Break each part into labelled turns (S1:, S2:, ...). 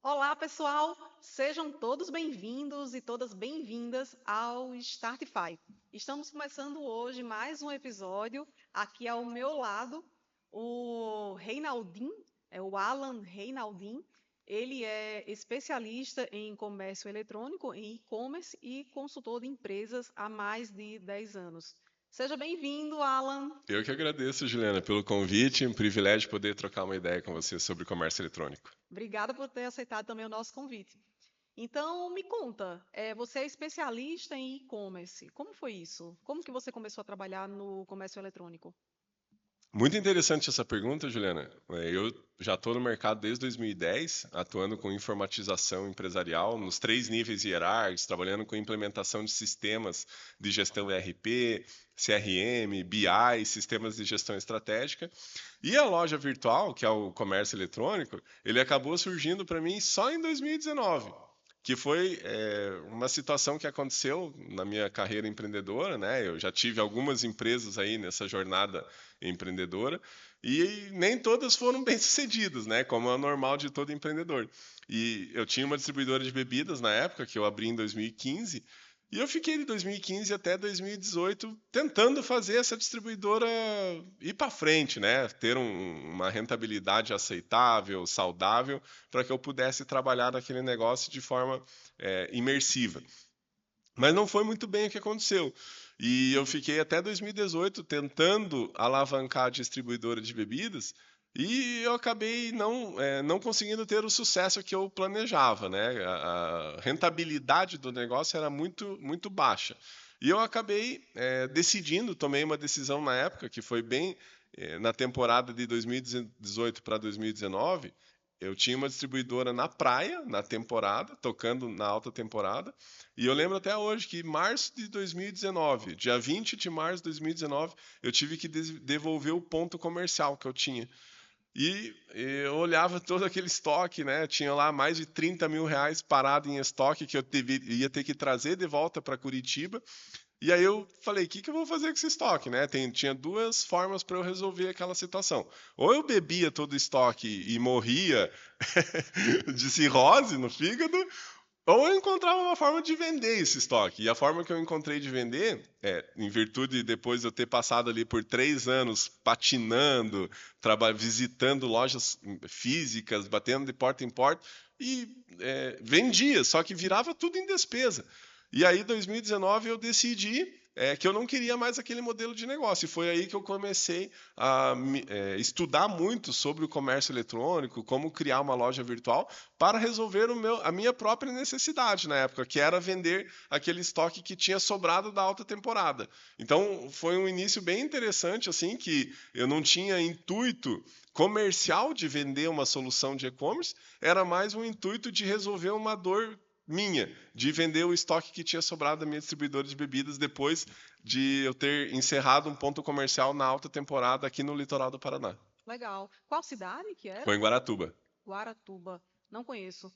S1: Olá, pessoal! Sejam todos bem-vindos e todas bem-vindas ao Startify. Estamos começando hoje mais um episódio. Aqui ao meu lado, o Reinaldin, é o Alan Reinaldin. Ele é especialista em comércio eletrônico, em e-commerce e consultor de empresas há mais de 10 anos. Seja bem-vindo, Alan.
S2: Eu que agradeço, Juliana, pelo convite. Um privilégio poder trocar uma ideia com você sobre comércio eletrônico.
S1: Obrigada por ter aceitado também o nosso convite. Então, me conta, você é especialista em e-commerce. Como foi isso? Como que você começou a trabalhar no comércio eletrônico?
S2: Muito interessante essa pergunta, Juliana. Eu já estou no mercado desde 2010, atuando com informatização empresarial nos três níveis hierárquicos, trabalhando com implementação de sistemas de gestão ERP, CRM, BI, sistemas de gestão estratégica. E a loja virtual, que é o comércio eletrônico, ele acabou surgindo para mim só em 2019. Que foi uma situação que aconteceu na minha carreira empreendedora, né? Eu já tive algumas empresas aí nessa jornada empreendedora e nem todas foram bem-sucedidas, né? Como é normal de todo empreendedor. E eu tinha uma distribuidora de bebidas na época que eu abri em 2015 e eu fiquei de 2015 até 2018 tentando fazer essa distribuidora ir para frente, né? Ter uma rentabilidade aceitável, saudável, para que eu pudesse trabalhar naquele negócio de forma imersiva. Mas não foi muito bem o que aconteceu. E eu fiquei até 2018 tentando alavancar a distribuidora de bebidas e eu acabei não conseguindo ter o sucesso que eu planejava, né? A rentabilidade do negócio era muito baixa. E eu acabei decidindo, tomei uma decisão na época, que foi bem na temporada de 2018 para 2019, eu tinha uma distribuidora na praia, na temporada, tocando na alta temporada, e eu lembro até hoje que em março de 2019, dia 20 de março de 2019, eu tive que devolver o ponto comercial que eu tinha. E eu olhava todo aquele estoque, né? Tinha lá mais de 30 mil reais parado em estoque que eu ia ter que trazer de volta para Curitiba. E aí eu falei, o que, que eu vou fazer com esse estoque, né? Tinha duas formas para eu resolver aquela situação. Ou eu bebia todo o estoque e morria de cirrose no fígado, ou eu encontrava uma forma de vender esse estoque. E a forma que eu encontrei de vender, em virtude depois de eu ter passado ali por 3 anos patinando, visitando lojas físicas, batendo de porta em porta, e vendia, só que virava tudo em despesa. E aí, em 2019, eu decidi que eu não queria mais aquele modelo de negócio. E foi aí que eu comecei a estudar muito sobre o comércio eletrônico, como criar uma loja virtual, para resolver a minha própria necessidade na época, que era vender aquele estoque que tinha sobrado da alta temporada. Então, foi um início bem interessante, assim, que eu não tinha intuito comercial de vender uma solução de e-commerce, era mais um intuito de resolver uma dor minha, de vender o estoque que tinha sobrado da minha distribuidora de bebidas depois de eu ter encerrado um ponto comercial na alta temporada aqui no litoral do Paraná.
S1: Legal. Qual cidade que era?
S2: Foi em Guaratuba.
S1: Guaratuba. Não conheço.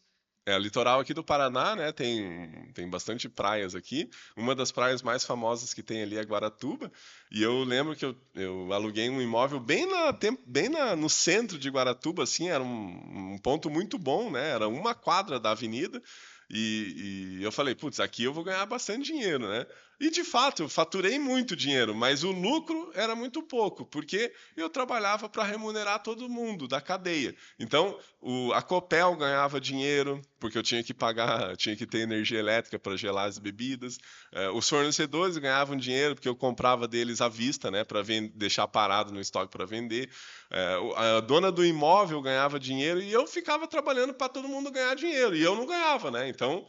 S2: É, o litoral aqui do Paraná, né, tem bastante praias aqui. Uma das praias mais famosas que tem ali é Guaratuba. E eu lembro que eu aluguei um imóvel no centro de Guaratuba, assim, era um ponto muito bom, né? Era uma quadra da avenida. E eu falei, putz, aqui eu vou ganhar bastante dinheiro, né? E de fato, eu faturei muito dinheiro, mas o lucro era muito pouco, porque eu trabalhava para remunerar todo mundo da cadeia. Então, a Copel ganhava dinheiro, porque eu tinha que pagar, tinha que ter energia elétrica para gelar as bebidas. Os fornecedores ganhavam dinheiro, porque eu comprava deles à vista, né, para deixar parado no estoque para vender. A dona do imóvel ganhava dinheiro e eu ficava trabalhando para todo mundo ganhar dinheiro. E eu não ganhava, né? Então,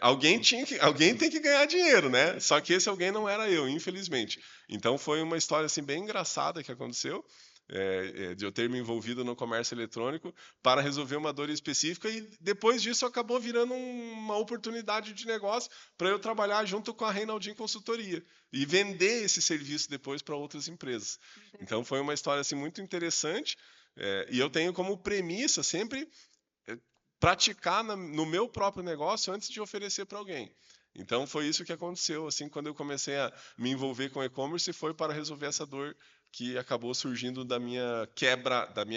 S2: alguém tem que ganhar dinheiro, né? Só que esse alguém não era eu, infelizmente. Então foi uma história assim bem engraçada que aconteceu. De eu ter me envolvido no comércio eletrônico para resolver uma dor específica e depois disso acabou virando uma oportunidade de negócio para eu trabalhar junto com a Reinaldin Consultoria e vender esse serviço depois para outras empresas. Então
S1: Entendi.
S2: foi uma história assim muito interessante e eu tenho como premissa sempre praticar no meu próprio negócio antes de oferecer para alguém. Então foi isso que aconteceu assim quando eu comecei a me envolver com e-commerce foi para resolver essa dor que acabou surgindo da minha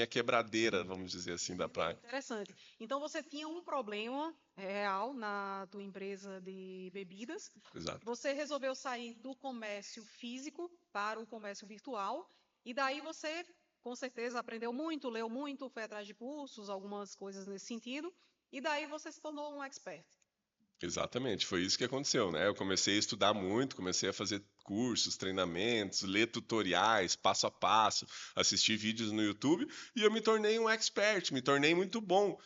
S2: quebradeira, vamos dizer assim, da praia.
S1: Interessante. Então você tinha um problema real na tua empresa de bebidas.
S2: Exato.
S1: Você resolveu sair do comércio físico para o comércio virtual. E daí você, com certeza, aprendeu muito, leu muito, foi atrás de cursos, algumas coisas nesse sentido. E daí você se tornou um expert.
S2: Exatamente, foi isso que aconteceu, né? Eu comecei a estudar muito, comecei a fazer cursos, treinamentos, ler tutoriais, passo a passo, assistir vídeos no YouTube e eu me tornei um expert, me tornei muito bom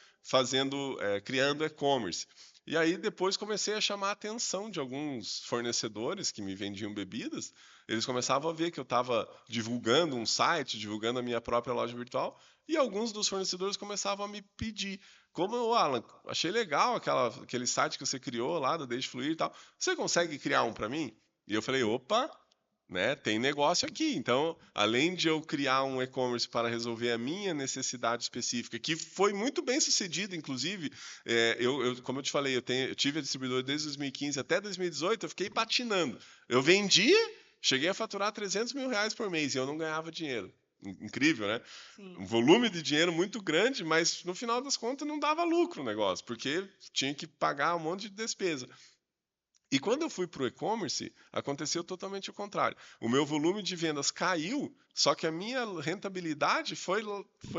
S2: criando e-commerce. E aí depois comecei a chamar a atenção de alguns fornecedores que me vendiam bebidas. Eles começavam a ver que eu estava divulgando um site, divulgando a minha própria loja virtual, e alguns dos fornecedores começavam a me pedir como, Alan, achei legal aquele site que você criou lá do Deixe Fluir e tal. Você consegue criar um para mim? E eu falei, opa, né, tem negócio aqui. Então, além de eu criar um e-commerce para resolver a minha necessidade específica, que foi muito bem sucedido, inclusive, como eu te falei, eu tive a distribuidora desde 2015 até 2018, eu fiquei patinando. Eu vendia, cheguei a faturar R$ 300 mil por mês e eu não ganhava dinheiro. Incrível, né?
S1: Sim.
S2: Um volume de dinheiro muito grande, mas no final das contas não dava lucro o negócio, porque tinha que pagar um monte de despesa. E quando eu fui para o e-commerce, aconteceu totalmente o contrário. O meu volume de vendas caiu, só que a minha rentabilidade foi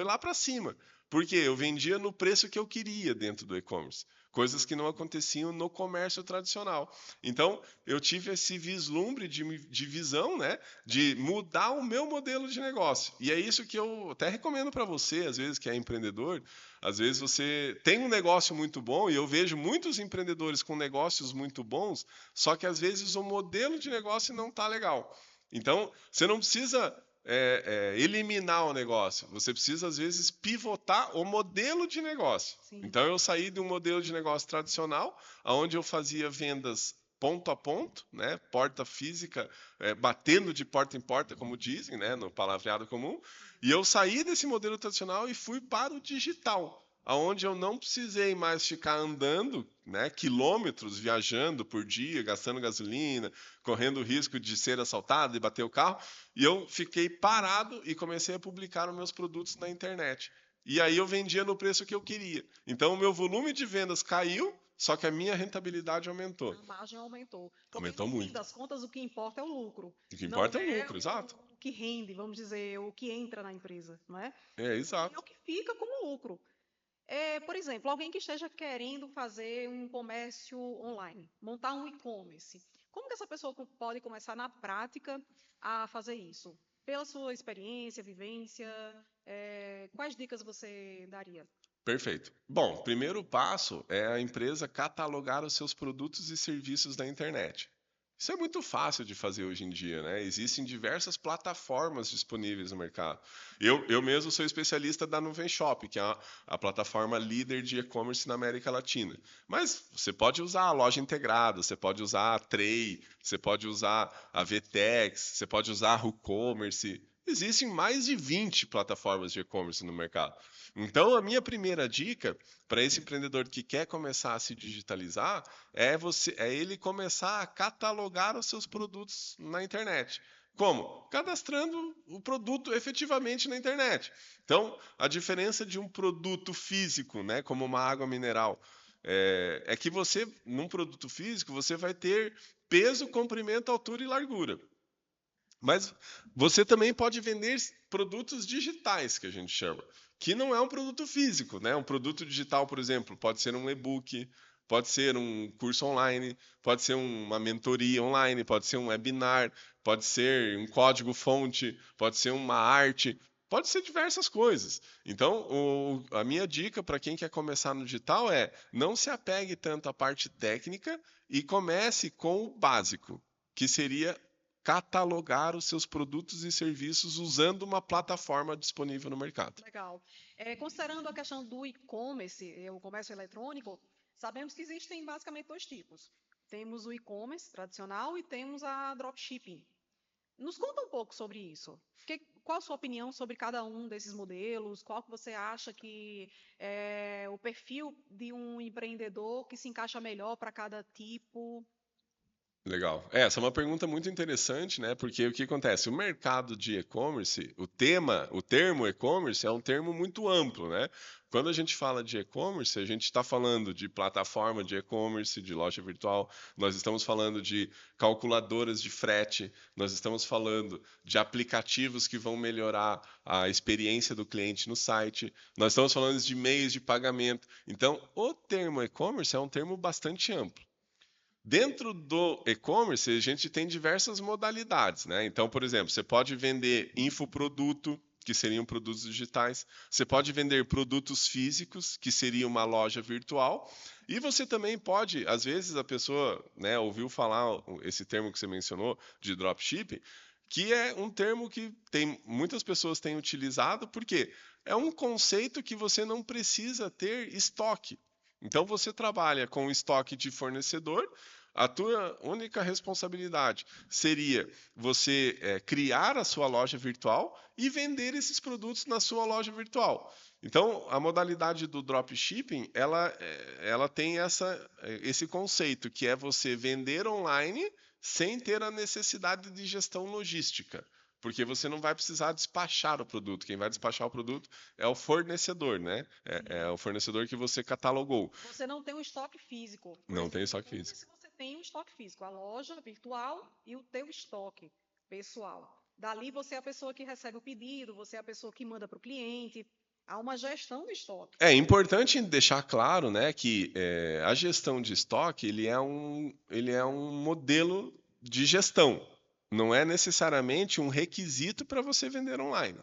S2: lá para cima. Porque eu vendia no preço que eu queria dentro do e-commerce. Coisas que não aconteciam no comércio tradicional. Então, eu tive esse vislumbre de visão, né, de mudar o meu modelo de negócio. E é isso que eu até recomendo para você, às vezes, que é empreendedor. Às vezes você tem um negócio muito bom, e eu vejo muitos empreendedores com negócios muito bons, só que às vezes o modelo de negócio não está legal. Então, você não precisa eliminar o negócio, você precisa, às vezes, pivotar o modelo de negócio.
S1: Sim.
S2: Então, eu saí de um modelo de negócio tradicional, onde eu fazia vendas ponto a ponto, né, porta física, batendo de porta em porta, como dizem, né, no palavreado comum, e eu saí desse modelo tradicional e fui para o digital, aonde eu não precisei mais ficar andando, né, quilômetros viajando por dia, gastando gasolina, correndo o risco de ser assaltado, de bater o carro, e eu fiquei parado e comecei a publicar os meus produtos na internet. E aí eu vendia no preço que eu queria. Então o meu volume de vendas caiu, só que a minha rentabilidade aumentou.
S1: A margem aumentou. Porque,
S2: Aumentou
S1: no fim
S2: muito.
S1: das contas, o que importa é o lucro.
S2: O que
S1: Não
S2: importa é o
S1: é
S2: lucro, exato.
S1: o que rende, vamos dizer, o que entra na empresa, não é?
S2: É,
S1: E sim é o
S2: exato.
S1: que fica como lucro. Por exemplo, alguém que esteja querendo fazer um comércio online, montar um e-commerce. Como que essa pessoa pode começar na prática a fazer isso? Pela sua experiência, vivência, quais dicas você daria?
S2: Perfeito. Bom, o primeiro passo é a empresa catalogar os seus produtos e serviços na internet. Isso é muito fácil de fazer hoje em dia, né? Existem diversas plataformas disponíveis no mercado. Eu mesmo sou especialista da Nuvem Shop, que é a plataforma líder de e-commerce na América Latina. Mas você pode usar a loja integrada, você pode usar a Tray, você pode usar a VTEX, você pode usar a WooCommerce. Existem mais de 20 plataformas de e-commerce no mercado. Então, a minha primeira dica para esse empreendedor que quer começar a se digitalizar é ele começar a catalogar os seus produtos na internet. Como? Cadastrando o produto efetivamente na internet. Então, a diferença de um produto físico, né, como uma água mineral, é que você, num produto físico, você vai ter peso, comprimento, altura e largura. Mas você também pode vender produtos digitais, que a gente chama, que não é um produto físico, né? Um produto digital, por exemplo, pode ser um e-book, pode ser um curso online, pode ser uma mentoria online, pode ser um webinar, pode ser um código-fonte, pode ser uma arte, pode ser diversas coisas. Então, a minha dica para quem quer começar no digital é não se apegue tanto à parte técnica e comece com o básico, que seria catalogar os seus produtos e serviços usando uma plataforma disponível no mercado.
S1: Legal. Considerando a questão do e-commerce, o comércio eletrônico, sabemos que existem basicamente dois tipos. Temos o e-commerce tradicional e temos a dropshipping. Nos conta um pouco sobre isso. Qual a sua opinião sobre cada um desses modelos? Qual que você acha que é o perfil de um empreendedor que se encaixa melhor para cada tipo?
S2: Legal. Essa é uma pergunta muito interessante, né? Porque o que acontece? O mercado de e-commerce, o termo e-commerce é um termo muito amplo, né? Quando a gente fala de e-commerce, a gente está falando de plataforma de e-commerce, de loja virtual, nós estamos falando de calculadoras de frete, nós estamos falando de aplicativos que vão melhorar a experiência do cliente no site, nós estamos falando de meios de pagamento. Então, o termo e-commerce é um termo bastante amplo. Dentro do e-commerce, a gente tem diversas modalidades, né? Então, por exemplo, você pode vender infoproduto, que seriam produtos digitais. Você pode vender produtos físicos, que seria uma loja virtual. E você também pode, às vezes a pessoa, né, ouviu falar esse termo que você mencionou, de dropshipping, que é um termo que muitas pessoas têm utilizado, porque é um conceito que você não precisa ter estoque. Então você trabalha com estoque de fornecedor, a tua única responsabilidade seria você criar a sua loja virtual e vender esses produtos na sua loja virtual. Então, a modalidade do dropshipping, ela tem esse conceito, que é você vender online sem ter a necessidade de gestão logística. Porque você não vai precisar despachar o produto. Quem vai despachar o produto é o fornecedor, né? É o fornecedor que você catalogou.
S1: Você não tem um estoque físico. Por
S2: Não tem
S1: exemplo,
S2: estoque físico.
S1: se você tem um estoque físico, a loja virtual e o teu estoque pessoal. Dali você é a pessoa que recebe o pedido, você é a pessoa que manda para o cliente. Há uma gestão do estoque.
S2: É importante deixar claro, né, que a gestão de estoque ele é um modelo de gestão. Não é necessariamente um requisito para você vender online.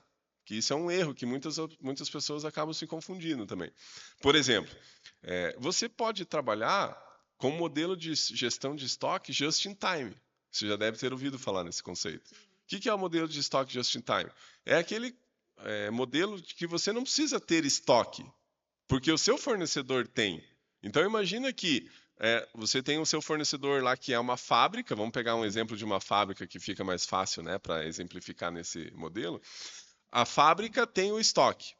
S2: Que isso é um erro que muitas pessoas acabam se confundindo também. Por exemplo, você pode trabalhar com um modelo de gestão de estoque just in time. Você já deve ter ouvido falar nesse conceito. O que é o modelo de estoque just in time? É aquele modelo de que você não precisa ter estoque, porque o seu fornecedor tem. Então imagina que você tem o seu fornecedor lá que é uma fábrica, vamos pegar um exemplo de uma fábrica que fica mais fácil, né, para exemplificar nesse modelo. A fábrica tem o estoque.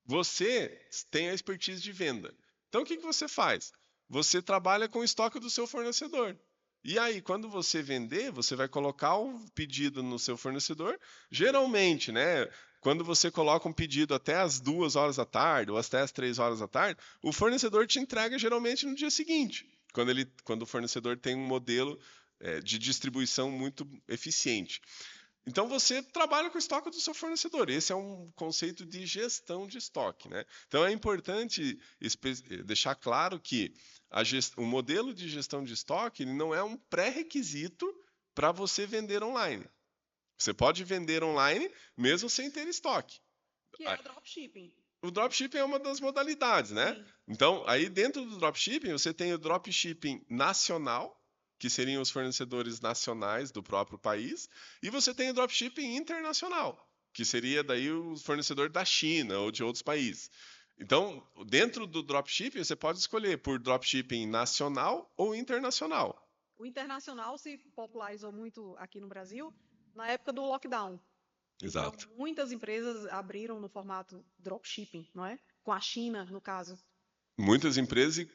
S2: Você tem a expertise de venda. Então o que você faz? Você trabalha com o estoque do seu fornecedor. E aí, quando você vender, você vai colocar o pedido no seu fornecedor. Geralmente, né? Quando você coloca um pedido até as 2 horas da tarde ou até as 3 horas da tarde, o fornecedor te entrega geralmente no dia seguinte, quando o fornecedor tem um modelo de distribuição muito eficiente. Então você trabalha com o estoque do seu fornecedor. Esse é um conceito de gestão de estoque, né? Então é importante deixar claro que o modelo de gestão de estoque ele não é um pré-requisito para você vender online. Você pode vender online mesmo sem ter estoque.
S1: Que é o dropshipping.
S2: O dropshipping é uma das modalidades, né?
S1: Sim.
S2: Então, aí dentro do dropshipping, você tem o dropshipping nacional, que seriam os fornecedores nacionais do próprio país, e você tem o dropshipping internacional, que seria daí o fornecedor da China ou de outros países. Então, dentro do dropshipping, você pode escolher por dropshipping nacional ou internacional.
S1: O internacional se popularizou muito aqui no Brasil na época do lockdown.
S2: Exato.
S1: Então, muitas empresas abriram no formato dropshipping, não é? Com a China, no caso.
S2: Muitas empresas,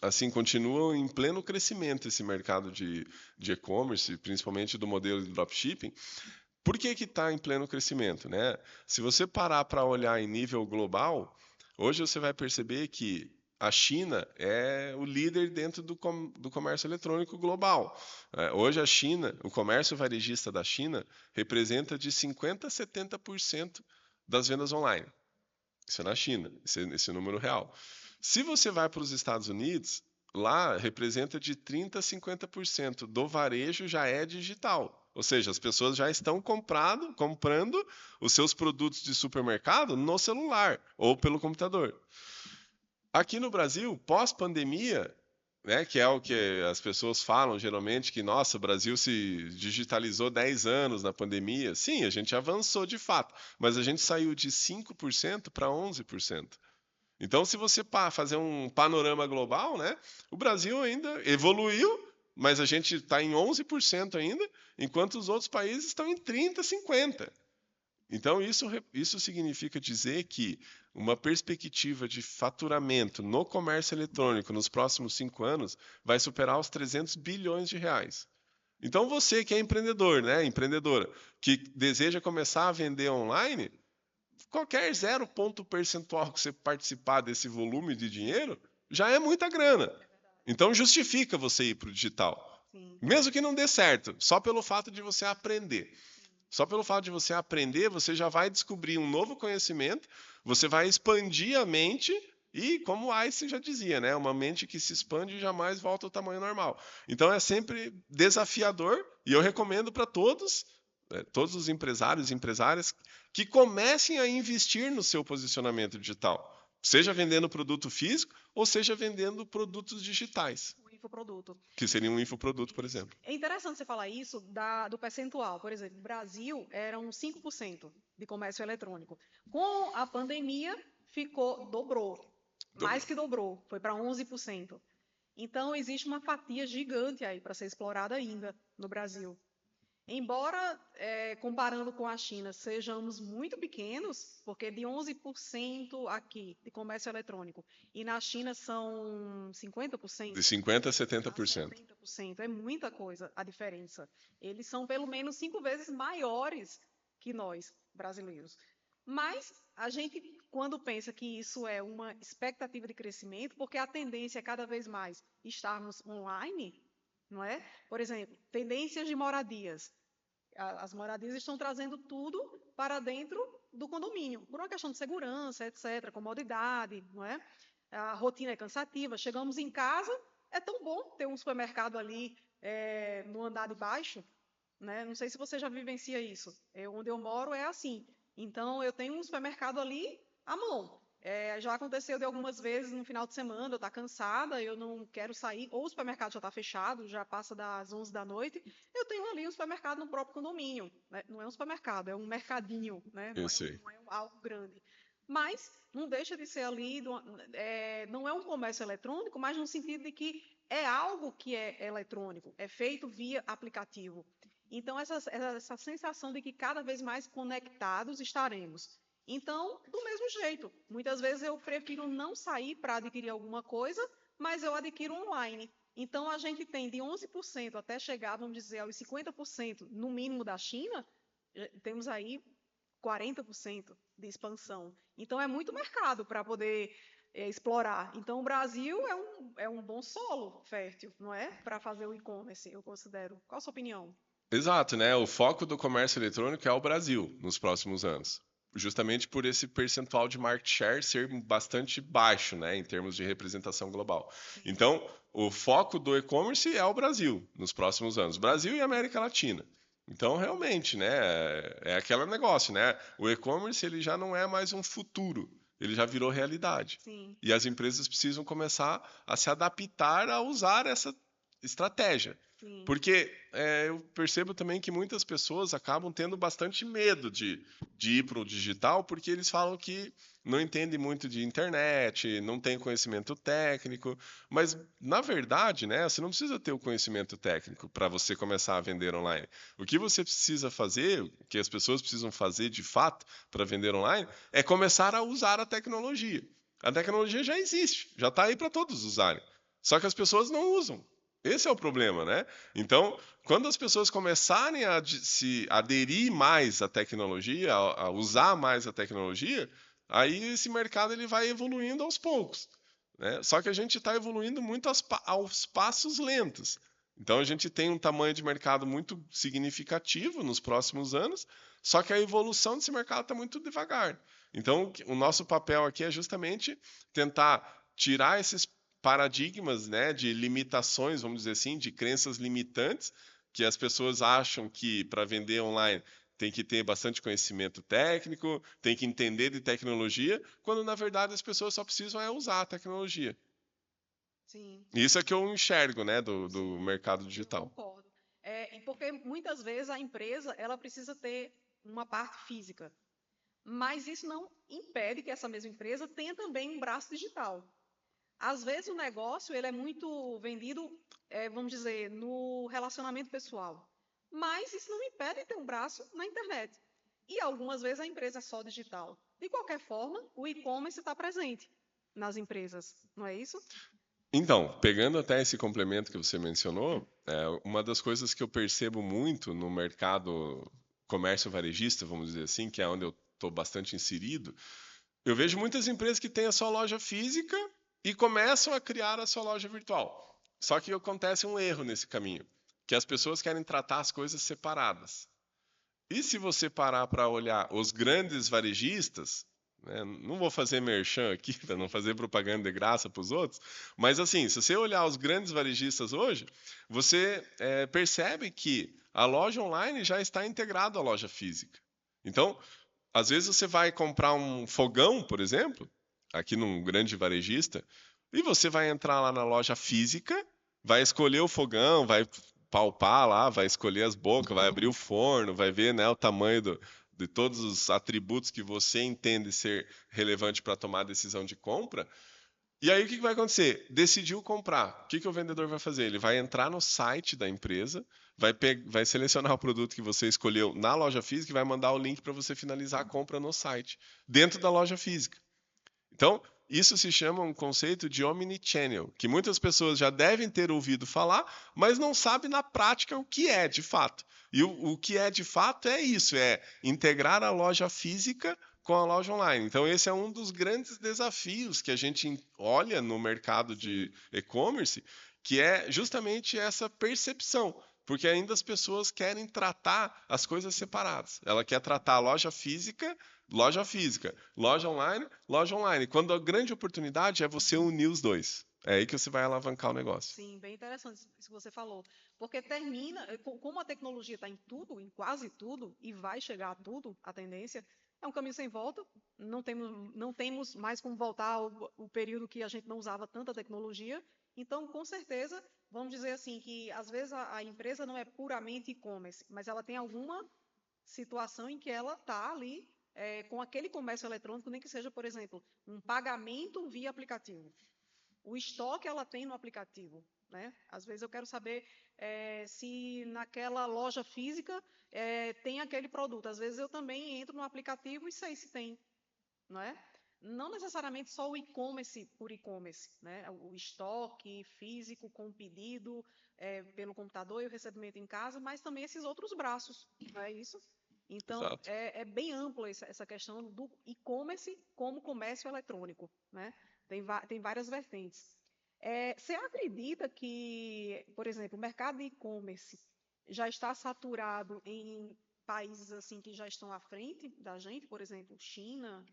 S2: assim, continuam em pleno crescimento esse mercado de e-commerce, principalmente do modelo de dropshipping. Por que está em pleno crescimento, né? Se você parar para olhar em nível global, hoje você vai perceber que a China é o líder dentro do comércio eletrônico global. Hoje a China, o comércio varejista da China, representa de 50% a 70% das vendas online. Isso é na China, esse número real. Se você vai para os Estados Unidos, lá representa de 30% a 50% do varejo já é digital. Ou seja, as pessoas já estão comprando os seus produtos de supermercado no celular ou pelo computador. Aqui no Brasil, pós-pandemia, né, que é o que as pessoas falam geralmente, que, nossa, o Brasil se digitalizou 10 anos na pandemia. Sim, a gente avançou de fato, mas a gente saiu de 5% para 11%. Então, se você fazer um panorama global, né, o Brasil ainda evoluiu, mas a gente está em 11% ainda, enquanto os outros países estão em 30%, 50%. Então, isso significa dizer que uma perspectiva de faturamento no comércio eletrônico nos próximos 5 anos vai superar os 300 bilhões de reais. Então, você que é empreendedor, né, empreendedora, que deseja começar a vender online, qualquer 0 ponto percentual que você participar desse volume de dinheiro, já é muita grana. Então, justifica você ir para o digital.
S1: Sim,
S2: Mesmo que não dê certo, só pelo fato de você aprender. Só pelo fato de você aprender, você já vai descobrir um novo conhecimento, você vai expandir a mente e, como Einstein já dizia, né, uma mente que se expande jamais volta ao tamanho normal. Então é sempre desafiador e eu recomendo para todos, todos os empresários e empresárias que comecem a investir no seu posicionamento digital, seja vendendo produto físico ou seja vendendo produtos digitais,
S1: o infoproduto.
S2: que seria um infoproduto, por
S1: Isso.
S2: exemplo.
S1: É interessante você falar isso do percentual. Por exemplo, o Brasil era uns 5% de comércio eletrônico. Com a pandemia, dobrou. Mais
S2: Dobrou.
S1: que dobrou, foi para 11%. Então, existe uma fatia gigante aí para ser explorada ainda no Brasil. Embora, comparando com a China, sejamos muito pequenos, porque de 11% aqui de comércio eletrônico e na China são
S2: De
S1: 50%,
S2: 50% a
S1: a
S2: 70%.
S1: 70%. É muita coisa a diferença. Eles são pelo menos 5 vezes maiores que nós, brasileiros. Mas a gente, quando pensa que isso é uma expectativa de crescimento, porque a tendência é cada vez mais estarmos online, não é? Por exemplo, tendências de moradias. As moradias estão trazendo tudo para dentro do condomínio, por uma questão de segurança, etc., comodidade, não é? A rotina é cansativa. Chegamos em casa, é tão bom ter um supermercado ali no andar de baixo, né? Não sei se você já vivencia isso. Onde eu moro é assim. Então, eu tenho um supermercado ali à mão. Já aconteceu de algumas vezes no final de semana, eu estar cansada, eu não quero sair, ou o supermercado já está fechado, já passa das 11 da noite, eu tenho ali um supermercado no próprio condomínio. Né? Não é um supermercado, é um mercadinho, né?
S2: Eu sei.
S1: Não é algo grande. Mas não deixa de ser ali, não é um comércio eletrônico, mas no sentido de que é algo que é eletrônico, é feito via aplicativo. Então, essa sensação de que cada vez mais conectados estaremos. Então, do mesmo jeito, muitas vezes eu prefiro não sair para adquirir alguma coisa, mas eu adquiro online. Então, a gente tem de 11% até chegar, vamos dizer, aos 50% no mínimo da China, temos aí 40% de expansão. Então, é muito mercado para poder explorar. Então, o Brasil é um bom solo fértil, não é? Para fazer o e-commerce, eu considero. Qual a sua opinião?
S2: Exato, né? O foco do comércio eletrônico é o Brasil nos próximos anos. Justamente por esse percentual de market share ser bastante baixo, né, em termos de representação global.
S1: Sim.
S2: Então, o foco do e-commerce é o Brasil nos próximos anos. Brasil e América Latina. Então, realmente, né, é aquele negócio, né? O e-commerce ele já não é mais um futuro, ele já virou realidade.
S1: Sim.
S2: E as empresas precisam começar a se adaptar a usar essa estratégia.
S1: Sim.
S2: Porque eu percebo também que muitas pessoas acabam tendo bastante medo de ir para o digital, porque eles falam que não entendem muito de internet, não tem conhecimento técnico. Mas, na verdade, né, você não precisa ter o conhecimento técnico para você começar a vender online. O que você precisa fazer, o que as pessoas precisam fazer de fato para vender online, é começar a usar a tecnologia. A tecnologia já existe, já está aí para todos usarem. Só que as pessoas não usam. Esse é o problema, né? Então, quando as pessoas começarem a se aderir mais à tecnologia, a usar mais a tecnologia, aí esse mercado ele vai evoluindo aos poucos, né? Só que a gente está evoluindo muito aos passos lentos. Então, a gente tem um tamanho de mercado muito significativo nos próximos anos, só que a evolução desse mercado está muito devagar. Então, o nosso papel aqui é justamente tentar tirar esses paradigmas, né, de limitações, vamos dizer assim, de crenças limitantes, que as pessoas acham que para vender online tem que ter bastante conhecimento técnico, tem que entender de tecnologia, quando na verdade as pessoas só precisam usar a tecnologia.
S1: Sim.
S2: Isso é que eu enxergo, né, do
S1: Sim,
S2: mercado
S1: eu
S2: digital.
S1: concordo. E porque muitas vezes a empresa ela precisa ter uma parte física, mas isso não impede que essa mesma empresa tenha também um braço digital. Às vezes o negócio ele é muito vendido, vamos dizer, no relacionamento pessoal, mas isso não impede de ter um braço na internet. E algumas vezes a empresa é só digital. De qualquer forma, o e-commerce está presente nas empresas, não é isso?
S2: Então, pegando até esse complemento que você mencionou, uma das coisas que eu percebo muito no mercado comércio varejista, vamos dizer assim, que é onde eu estou bastante inserido, eu vejo muitas empresas que têm a sua loja física e começam a criar a sua loja virtual. Só que acontece um erro nesse caminho, que as pessoas querem tratar as coisas separadas. E se você parar para olhar os grandes varejistas, né, não vou fazer merchan aqui para não fazer propaganda de graça para os outros, mas assim, se você olhar os grandes varejistas hoje, você percebe que a loja online já está integrada à loja física. Então, às vezes você vai comprar um fogão, por exemplo, aqui num grande varejista, e você vai entrar lá na loja física, vai escolher o fogão, vai palpar lá, vai escolher as bocas, vai abrir o forno, vai ver, né, o tamanho de todos os atributos que você entende ser relevante para tomar a decisão de compra. E aí o que vai acontecer? Decidiu comprar. O que o vendedor vai fazer? Ele vai entrar no site da empresa, vai selecionar o produto que você escolheu na loja física e vai mandar o link para você finalizar a compra no site, dentro da loja física. Então, isso se chama um conceito de omnichannel, que muitas pessoas já devem ter ouvido falar, mas não sabem na prática o que é de fato. E o que é de fato é isso, é integrar a loja física com a loja online. Então, esse é um dos grandes desafios que a gente olha no mercado de e-commerce, que é justamente essa percepção. Porque ainda as pessoas querem tratar as coisas separadas. Ela quer tratar a loja física, loja online. Quando a grande oportunidade é você unir os dois. É aí que você vai alavancar o negócio.
S1: Sim, bem interessante isso que você falou. Porque termina, como a tecnologia está em tudo, em quase tudo, e vai chegar a tudo, a tendência, é um caminho sem volta. Não temos mais como voltar ao período que a gente não usava tanta tecnologia. Então, com certeza, vamos dizer assim, que às vezes a empresa não é puramente e-commerce, mas ela tem alguma situação em que ela está ali com aquele comércio eletrônico, nem que seja, por exemplo, um pagamento via aplicativo. O estoque ela tem no aplicativo, né? Às vezes eu quero saber se naquela loja física tem aquele produto. Às vezes eu também entro no aplicativo e sei se tem, não é? Não necessariamente só o e-commerce por e-commerce, né? O estoque físico com o pedido pelo computador e o recebimento em casa, mas também esses outros braços, não é isso? Então,
S2: Exato.
S1: é bem ampla essa questão do e-commerce como comércio eletrônico, né? Tem várias vertentes. Você acredita que, por exemplo, o mercado de e-commerce já está saturado em países assim que já estão à frente da gente, por exemplo, China?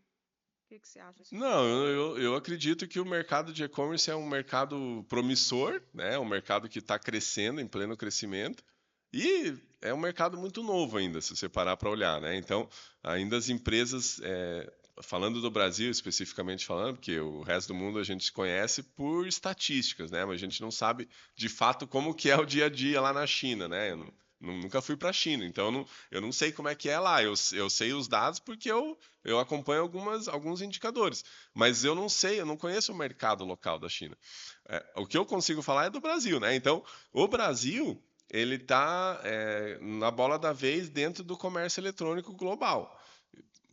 S1: O que você acha sobre
S2: Não,
S1: isso?
S2: eu acredito que o mercado de e-commerce é um mercado promissor, né? Um mercado que está crescendo, em pleno crescimento, e é um mercado muito novo ainda, se você parar para olhar, né? Então, ainda as empresas, falando do Brasil especificamente falando, porque o resto do mundo a gente conhece por estatísticas, né? Mas a gente não sabe de fato como que é o dia a dia lá na China, né? Nunca fui para a China, então eu não sei como é que é lá. Eu sei os dados porque eu acompanho alguns indicadores, mas eu não sei, eu não conheço o mercado local da China. O que eu consigo falar é do Brasil, né? Então, o Brasil, ele está na bola da vez dentro do comércio eletrônico global.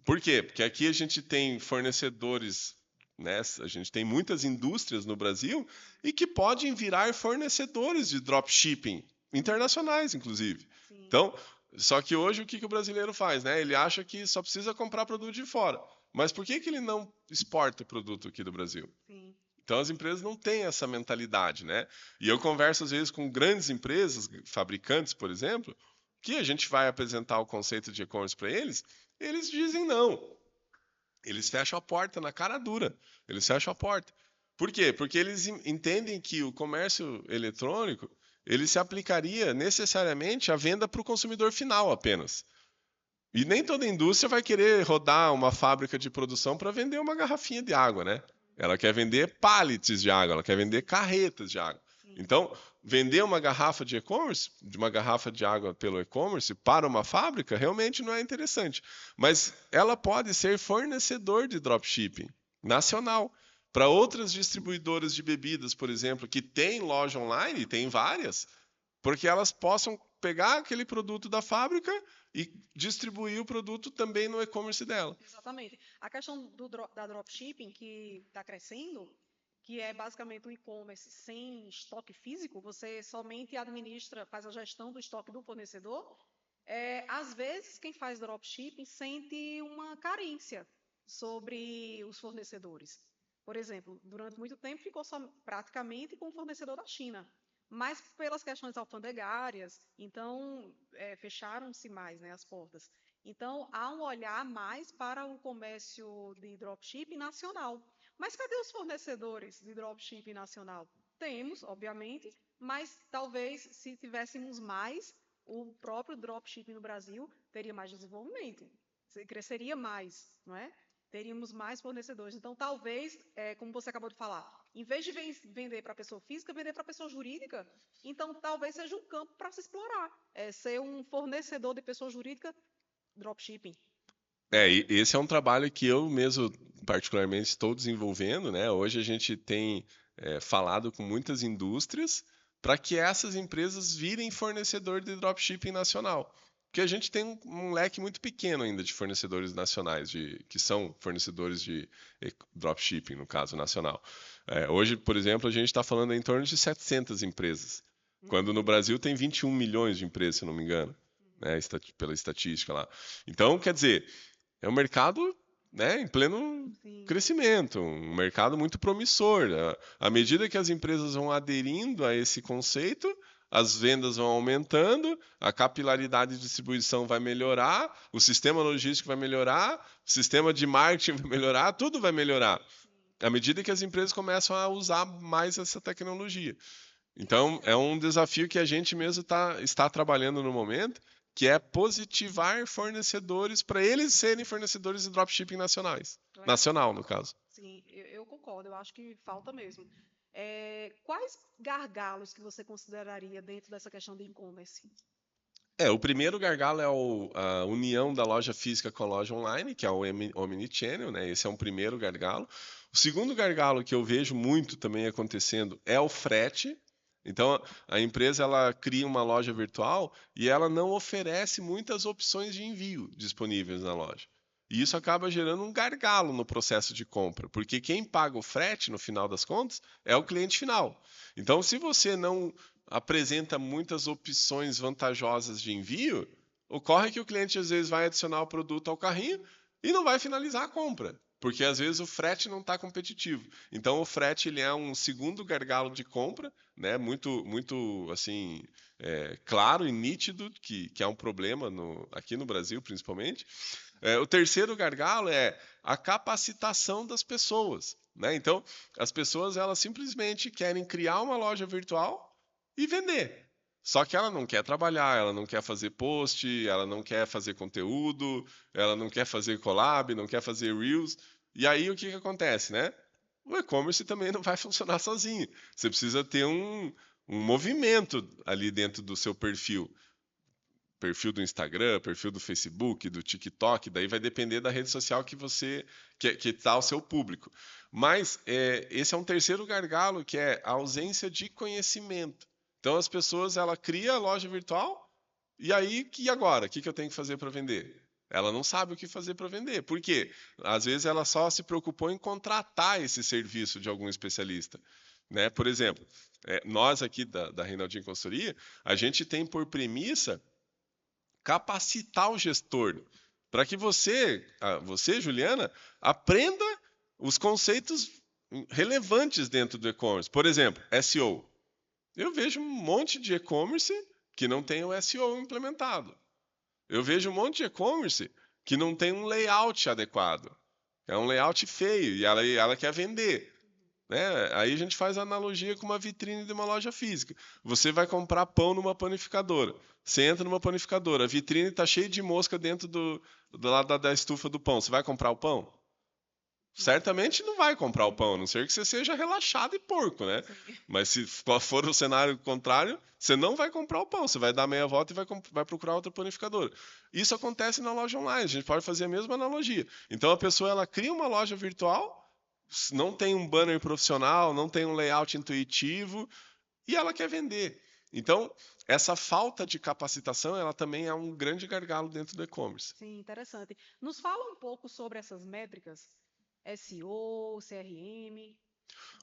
S2: Por quê? Porque aqui a gente tem fornecedores, né? A gente tem muitas indústrias no Brasil e que podem virar fornecedores de dropshipping internacionais, inclusive.
S1: Sim,
S2: Então, só que hoje o que o brasileiro faz, né? Ele acha que só precisa comprar produto de fora. Mas por que ele não exporta o produto aqui do Brasil?
S1: sim,
S2: Então as empresas não têm essa mentalidade, né? E eu converso às vezes com grandes empresas, fabricantes, por exemplo, que a gente vai apresentar o conceito de e-commerce para eles, eles dizem não. Eles fecham a porta na cara dura. Eles fecham a porta. Por quê? Porque eles entendem que o comércio eletrônico ele se aplicaria necessariamente à venda para o consumidor final apenas. E nem toda indústria vai querer rodar uma fábrica de produção para vender uma garrafinha de água, né? Ela quer vender pallets de água, ela quer vender carretas de água.
S1: sim.
S2: Então, vender uma garrafa de e-commerce, de uma garrafa de água pelo e-commerce para uma fábrica, realmente não é interessante. Mas ela pode ser fornecedor de dropshipping nacional para outras distribuidoras de bebidas, por exemplo, que têm loja online, tem várias, porque elas possam pegar aquele produto da fábrica e distribuir o produto também no e-commerce dela.
S1: Exatamente. A questão da dropshipping que está crescendo, que é basicamente um e-commerce sem estoque físico, você somente administra, faz a gestão do estoque do fornecedor, às vezes quem faz dropshipping sente uma carência sobre os fornecedores. Por exemplo, durante muito tempo ficou só praticamente com o fornecedor da China, mas pelas questões alfandegárias, então fecharam-se mais, né, as portas. Então há um olhar mais para o comércio de dropshipping nacional. Mas cadê os fornecedores de dropshipping nacional? Temos, obviamente, mas talvez se tivéssemos mais, o próprio dropshipping no Brasil teria mais desenvolvimento, cresceria mais, não é? Teríamos mais fornecedores. Então, talvez, como você acabou de falar, em vez de vender para pessoa física, vender para pessoa jurídica, então talvez seja um campo para se explorar, ser um fornecedor de pessoa jurídica, dropshipping.
S2: E esse é um trabalho que eu mesmo particularmente estou desenvolvendo, né? Hoje a gente tem falado com muitas indústrias para que essas empresas virem fornecedor de dropshipping nacional. Porque a gente tem um leque muito pequeno ainda de fornecedores nacionais, que são fornecedores de dropshipping, no caso nacional. Hoje, por exemplo, a gente está falando em torno de 700 empresas, quando no Brasil tem 21 milhões de empresas, se não me engano, né, pela estatística lá. Então, quer dizer, é um mercado, né, em pleno
S1: Sim.
S2: crescimento, um mercado muito promissor. À medida que as empresas vão aderindo a esse conceito, as vendas vão aumentando, a capilaridade de distribuição vai melhorar, o sistema logístico vai melhorar, o sistema de marketing vai melhorar, tudo vai melhorar. À medida que as empresas começam a usar mais essa tecnologia. Então, é um desafio que a gente mesmo está trabalhando no momento, que é positivar fornecedores para eles serem fornecedores de dropshipping nacionais.
S1: Legal.
S2: Nacional, no caso.
S1: Sim, eu concordo, eu acho que falta mesmo. Quais gargalos que você consideraria dentro dessa questão de e-commerce?
S2: O primeiro gargalo é a união da loja física com a loja online, que é o Omnichannel, né? Esse é um primeiro gargalo. O segundo gargalo que eu vejo muito também acontecendo é o frete. Então, a empresa ela cria uma loja virtual e ela não oferece muitas opções de envio disponíveis na loja. E isso acaba gerando um gargalo no processo de compra, porque quem paga o frete, no final das contas, é o cliente final. Então, se você não apresenta muitas opções vantajosas de envio, ocorre que o cliente às vezes vai adicionar o produto ao carrinho e não vai finalizar a compra, porque às vezes o frete não está competitivo. Então o frete ele é um segundo gargalo de compra, né? Muito assim claro e nítido que é um problema aqui no Brasil principalmente. O terceiro gargalo é a capacitação das pessoas, né? Então as pessoas elas simplesmente querem criar uma loja virtual e vender. Só que ela não quer trabalhar, ela não quer fazer post, ela não quer fazer conteúdo, ela não quer fazer collab, não quer fazer reels. E aí o que acontece, né? O e-commerce também não vai funcionar sozinho. Você precisa ter um movimento ali dentro do seu perfil. Perfil do Instagram, perfil do Facebook, do TikTok, daí vai depender da rede social que você que está o seu público. Mas esse é um terceiro gargalo, que é a ausência de conhecimento. Então as pessoas ela cria a loja virtual e aí e agora? O que eu tenho que fazer para vender? Ela não sabe o que fazer para vender. Por quê? Às vezes ela só se preocupou em contratar esse serviço de algum especialista. Né? Por exemplo, nós aqui da Reinaldinho Consultoria, a gente tem por premissa capacitar o gestor para que você, Juliana, aprenda os conceitos relevantes dentro do e-commerce. Por exemplo, SEO. Eu vejo um monte de e-commerce que não tem o SEO implementado. Eu vejo um monte de e-commerce que não tem um layout adequado. É um layout feio e ela quer vender. Né? Aí a gente faz a analogia com uma vitrine de uma loja física. Você vai comprar pão numa panificadora. Você entra numa panificadora, a vitrine está cheia de mosca dentro do lado da estufa do pão. Você vai comprar o pão? Certamente não vai comprar o pão, a não ser que você seja relaxado e porco, né? Mas se for o cenário contrário, você não vai comprar o pão, você vai dar meia volta e vai procurar outra panificadora. Isso acontece na loja online, a gente pode fazer a mesma analogia. Então a pessoa ela cria uma loja virtual, não tem um banner profissional, não tem um layout intuitivo e ela quer vender. Então, essa falta de capacitação, ela também é um grande gargalo dentro do e-commerce.
S1: Sim, interessante. Nos fala um pouco sobre essas métricas, SEO, CRM.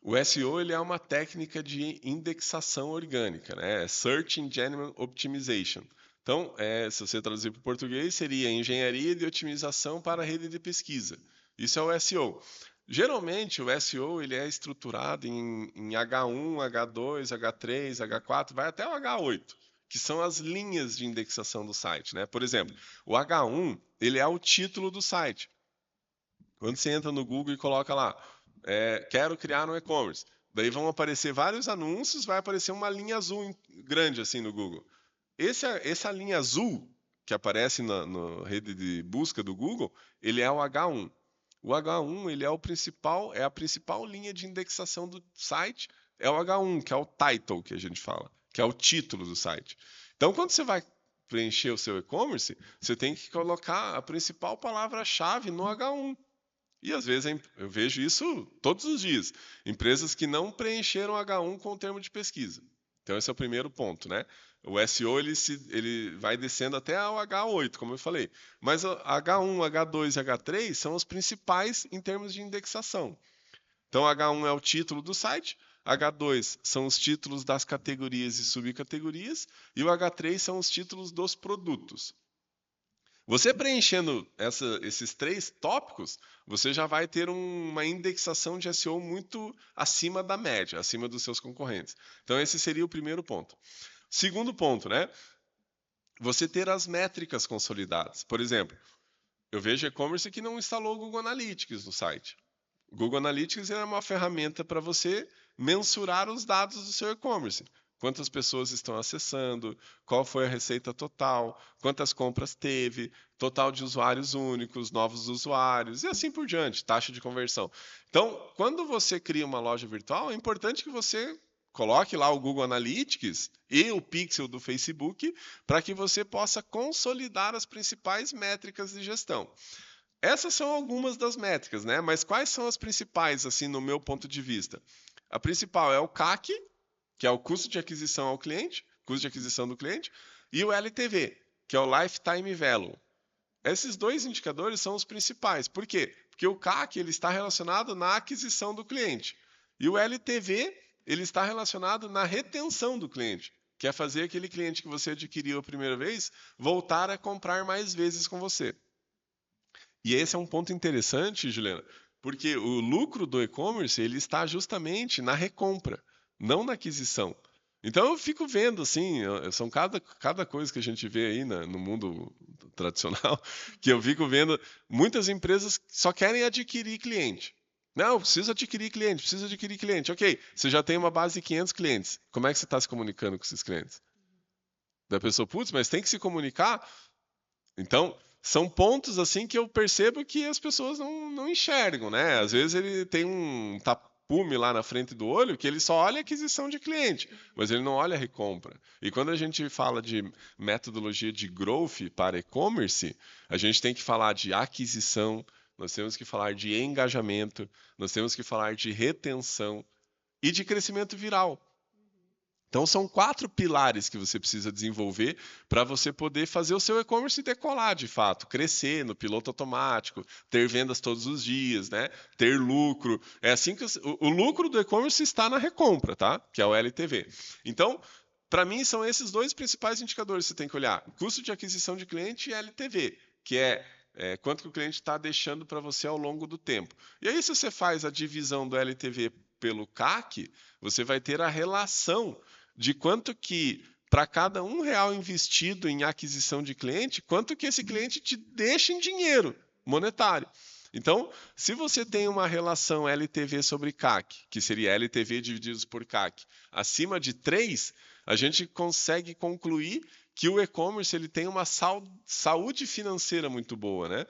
S2: O SEO ele é uma técnica de indexação orgânica, né? Search Engine Optimization. Então, se você traduzir para o português, seria engenharia de otimização para a rede de pesquisa. Isso é o SEO. Geralmente, o SEO ele é estruturado em H1, H2, H3, H4, vai até o H8, que são as linhas de indexação do site, né? Por exemplo, o H1 ele é o título do site. Quando você entra no Google e coloca lá, quero criar um e-commerce, daí vão aparecer vários anúncios, vai aparecer uma linha azul grande assim no Google. Essa linha azul que aparece na rede de busca do Google, ele é o H1. O H1 ele é a principal linha de indexação do site, é o H1, que é o title que a gente fala, que é o título do site. Então, quando você vai preencher o seu e-commerce, você tem que colocar a principal palavra-chave no H1. E às vezes eu vejo isso todos os dias. Empresas que não preencheram H1 com o termo de pesquisa. Então esse é o primeiro ponto, né? O SEO ele vai descendo até o H8, como eu falei. Mas H1, H2 e H3 são os principais em termos de indexação. Então H1 é o título do site, H2 são os títulos das categorias e subcategorias, e o H3 são os títulos dos produtos. Você preenchendo esses 3 tópicos, você já vai ter uma indexação de SEO muito acima da média, acima dos seus concorrentes. Então, esse seria o primeiro ponto. Segundo ponto, né? Você ter as métricas consolidadas. Por exemplo, eu vejo e-commerce que não instalou o Google Analytics no site. O Google Analytics é uma ferramenta para você mensurar os dados do seu e-commerce. Quantas pessoas estão acessando, qual foi a receita total, quantas compras teve, total de usuários únicos, novos usuários e assim por diante, taxa de conversão. Então, quando você cria uma loja virtual, é importante que você coloque lá o Google Analytics e o Pixel do Facebook para que você possa consolidar as principais métricas de gestão. Essas são algumas das métricas, né? Mas quais são as principais, assim, no meu ponto de vista? A principal é o CAC, que é o custo de aquisição ao cliente, custo de aquisição do cliente, e o LTV, que é o Lifetime Value. Esses 2 indicadores são os principais. Por quê? Porque o CAC ele está relacionado na aquisição do cliente. E o LTV ele está relacionado na retenção do cliente, que é fazer aquele cliente que você adquiriu a primeira vez voltar a comprar mais vezes com você. E esse é um ponto interessante, Juliana, porque o lucro do e-commerce ele está justamente na recompra, não na aquisição. Então eu fico vendo assim, são cada coisa que a gente vê aí no mundo tradicional, que eu fico vendo muitas empresas que só querem adquirir cliente. Não, preciso adquirir cliente. Ok, você já tem uma base de 500 clientes. Como é que você está se comunicando com esses clientes? Da pessoa, putz, mas tem que se comunicar. Então, são pontos assim que eu percebo que as pessoas não enxergam, né? Às vezes ele tem um tapume lá na frente do olho que ele só olha a aquisição de cliente, mas ele não olha a recompra. E quando a gente fala de metodologia de growth para e-commerce, a gente tem que falar de aquisição, nós temos que falar de engajamento, nós temos que falar de retenção e de crescimento viral. Então, são 4 pilares que você precisa desenvolver para você poder fazer o seu e-commerce decolar, de fato, crescer no piloto automático, ter vendas todos os dias, né? Ter lucro. É assim que o lucro do e-commerce está na recompra, tá? Que é o LTV. Então, para mim, são esses 2 principais indicadores que você tem que olhar: custo de aquisição de cliente e LTV, que é quanto que o cliente está deixando para você ao longo do tempo. E aí, se você faz a divisão do LTV pelo CAC, você vai ter a relação de quanto que, para cada R$1 investido em aquisição de cliente, quanto que esse cliente te deixa em dinheiro monetário. Então, se você tem uma relação LTV sobre CAC, que seria LTV divididos por CAC, acima de 3, a gente consegue concluir que o e-commerce ele tem uma saúde financeira muito boa, né?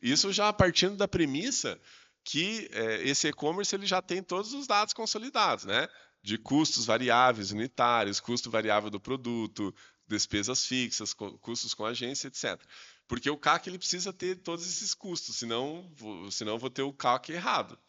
S2: Isso já partindo da premissa que esse e-commerce ele já tem todos os dados consolidados, né? De custos variáveis unitários, custo variável do produto, despesas fixas, custos com agência, etc. Porque o CAC ele precisa ter todos esses custos, senão eu vou ter o CAC errado.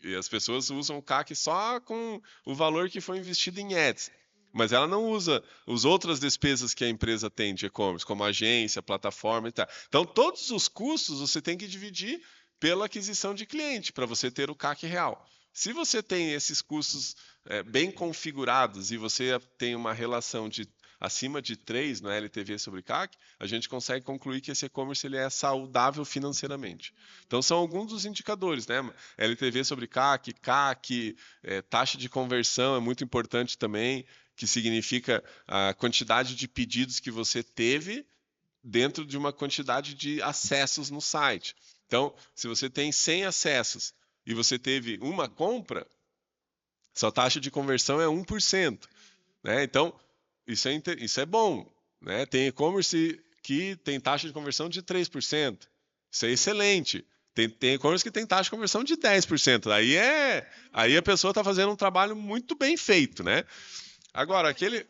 S2: E as pessoas usam o CAC só com o valor que foi investido em ads, mas ela não usa as outras despesas que a empresa tem de e-commerce, como agência, plataforma e tal. Então, todos os custos você tem que dividir pela aquisição de cliente, para você ter o CAC real. Se você tem esses custos bem configurados e você tem uma relação de acima de 3 no LTV sobre CAC, a gente consegue concluir que esse e-commerce ele é saudável financeiramente. Então, são alguns dos indicadores, né? LTV sobre CAC, CAC, taxa de conversão é muito importante também, que significa a quantidade de pedidos que você teve dentro de uma quantidade de acessos no site. Então, se você tem 100 acessos e você teve uma compra, sua taxa de conversão é 1%. Né? Então, isso é bom. Né? Tem e-commerce que tem taxa de conversão de 3%. Isso é excelente. Tem e-commerce que tem taxa de conversão de 10%. Aí a pessoa está fazendo um trabalho muito bem feito. Né? Agora, aquele...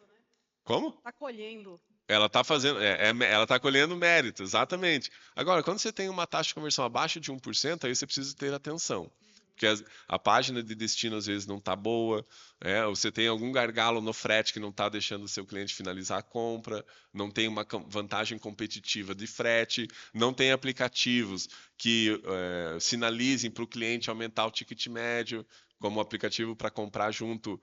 S2: Como?
S1: Está colhendo.
S2: Ela está fazendo, ela está colhendo mérito, exatamente. Agora, quando você tem uma taxa de conversão abaixo de 1%, aí você precisa ter atenção. Porque a página de destino às vezes não está boa, você tem algum gargalo no frete que não está deixando o seu cliente finalizar a compra, não tem uma vantagem competitiva de frete, não tem aplicativos que sinalizem para o cliente aumentar o ticket médio, como o aplicativo para comprar junto.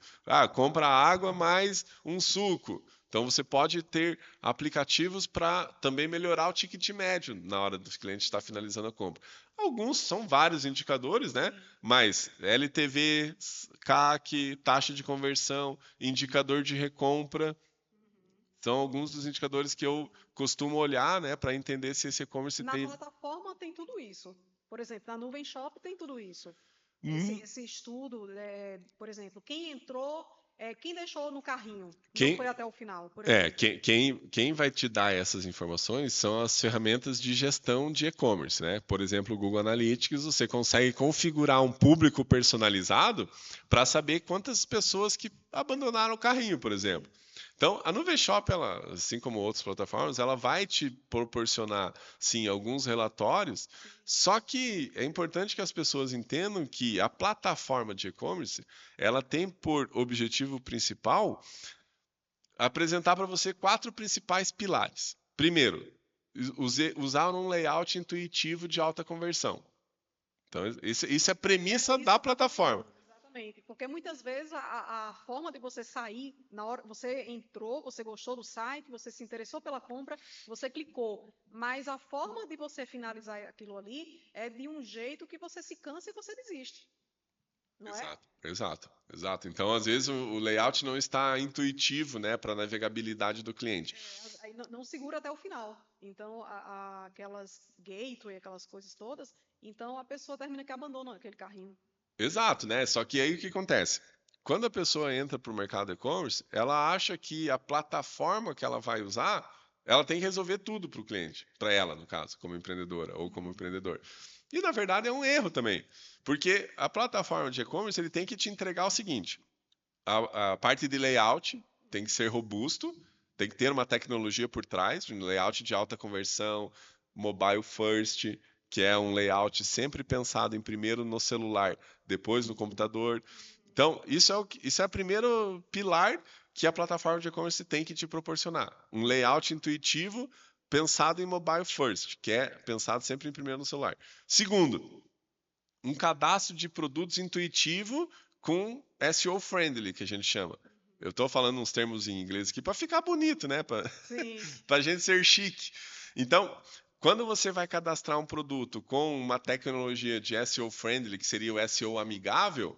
S2: Compra água mais um suco. Então, você pode ter aplicativos para também melhorar o ticket médio na hora do cliente estar finalizando a compra. Alguns são vários indicadores, né? Mas LTV, CAC, taxa de conversão, indicador de recompra, são alguns dos indicadores que eu costumo olhar, né, para entender se esse e-commerce tem...
S1: Na plataforma tem tudo isso. Por exemplo, na Nuvem Shop tem tudo isso. Esse estudo, por exemplo, quem entrou... quem deixou no carrinho, não foi até o final, por exemplo.
S2: Quem vai te dar essas informações são as ferramentas de gestão de e-commerce, né? Por exemplo, o Google Analytics, você consegue configurar um público personalizado para saber quantas pessoas que abandonaram o carrinho, por exemplo. Então, a Nuvem Shop, ela, assim como outras plataformas, ela vai te proporcionar, sim, alguns relatórios, só que é importante que as pessoas entendam que a plataforma de e-commerce, ela tem por objetivo principal apresentar para você 4 principais pilares. Primeiro, usar um layout intuitivo de alta conversão. Então, isso é a premissa da plataforma.
S1: Exatamente, porque muitas vezes a forma de você sair, na hora você entrou, você gostou do site, você se interessou pela compra, você clicou, mas a forma de você finalizar aquilo ali é de um jeito que você se cansa e você desiste. Não é?
S2: Exato. Então, às vezes, o layout não está intuitivo, né, para a navegabilidade do cliente.
S1: Aí não segura até o final. Então, aquelas gateway, aquelas coisas todas, então a pessoa termina que abandona aquele carrinho.
S2: Exato, né? Só que aí o que acontece? Quando a pessoa entra para o mercado e-commerce, ela acha que a plataforma que ela vai usar, ela tem que resolver tudo para o cliente, para ela, no caso, como empreendedora ou como empreendedor. E, na verdade, é um erro também, porque a plataforma de e-commerce ele tem que te entregar o seguinte, a parte de layout tem que ser robusto, tem que ter uma tecnologia por trás, um layout de alta conversão, mobile first, que é um layout sempre pensado em primeiro no celular, depois no computador. Então, isso é o primeiro pilar que a plataforma de e-commerce tem que te proporcionar. Um layout intuitivo pensado em mobile first, que é pensado sempre em primeiro no celular. Segundo, um cadastro de produtos intuitivo com SEO friendly, que a gente chama. Eu estou falando uns termos em inglês aqui para ficar bonito, né? Para a gente ser chique. Então, quando você vai cadastrar um produto com uma tecnologia de SEO friendly, que seria o SEO amigável,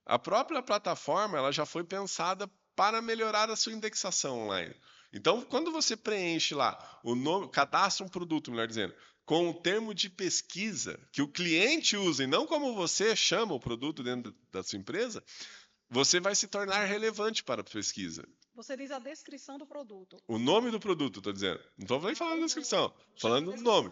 S2: a própria plataforma ela já foi pensada para melhorar a sua indexação online. Então, quando você preenche lá o nome, cadastra um produto, melhor dizendo, com o termo de pesquisa que o cliente usa e não como você chama o produto dentro da sua empresa, você vai se tornar relevante para a pesquisa.
S1: Você diz a descrição do produto.
S2: O nome do produto, estou dizendo. Não estou nem falando da descrição, falando do nome.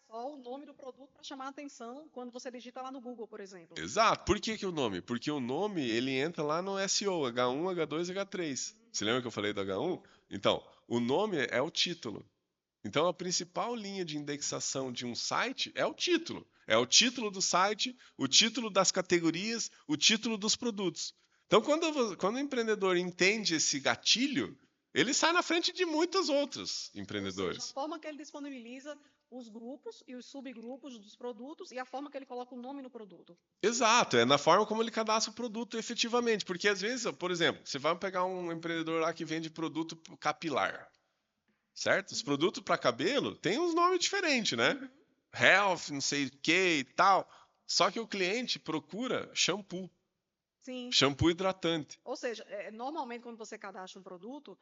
S1: Só o nome do produto para chamar a atenção quando você digita lá no Google, por exemplo.
S2: Exato. Por que o nome? Porque o nome ele entra lá no SEO, H1, H2 e H3. Você lembra que eu falei do H1? Então, o nome é o título. Então, a principal linha de indexação de um site é o título. É o título do site, o título das categorias, o título dos produtos. Então, quando o empreendedor entende esse gatilho, ele sai na frente de muitos outros empreendedores.
S1: Ou seja, a forma que ele disponibiliza os grupos e os subgrupos dos produtos e a forma que ele coloca o nome no produto.
S2: Exato, é na forma como ele cadastra o produto efetivamente. Porque às vezes, por exemplo, você vai pegar um empreendedor lá que vende produto capilar, certo? Os produtos para cabelo têm uns nomes diferentes, né? Health, não sei o que e tal. Só que o cliente procura shampoo,
S1: Sim.
S2: shampoo hidratante.
S1: Ou seja, normalmente quando você cadastra um produto,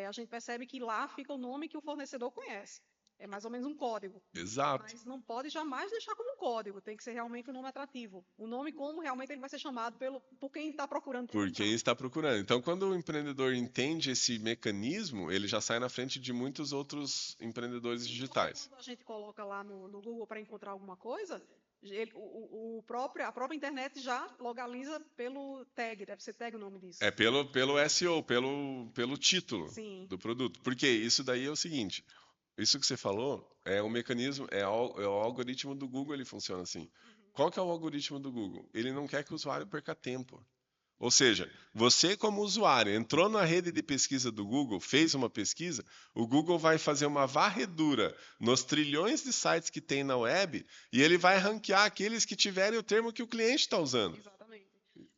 S1: a gente percebe que lá fica o nome que o fornecedor conhece. É mais ou menos um código.
S2: Exato.
S1: Mas não pode jamais deixar como um código. Tem que ser realmente um nome atrativo. O nome como realmente ele vai ser chamado por quem está procurando por
S2: Por quem está procurando. Então, quando o empreendedor entende esse mecanismo, ele já sai na frente de muitos outros empreendedores digitais.
S1: Quando a gente coloca lá no Google para encontrar alguma coisa, a própria internet já localiza pelo tag, deve ser tag o nome disso.
S2: É pelo SEO, pelo título
S1: Sim.
S2: do produto. Porque isso daí é o seguinte, isso que você falou é o mecanismo, é o algoritmo do Google, ele funciona assim. Qual que é o algoritmo do Google? Ele não quer que o usuário perca tempo. Ou seja, você como usuário entrou na rede de pesquisa do Google, fez uma pesquisa, o Google vai fazer uma varredura nos trilhões de sites que tem na web e ele vai ranquear aqueles que tiverem o termo que o cliente está usando.
S1: Exatamente.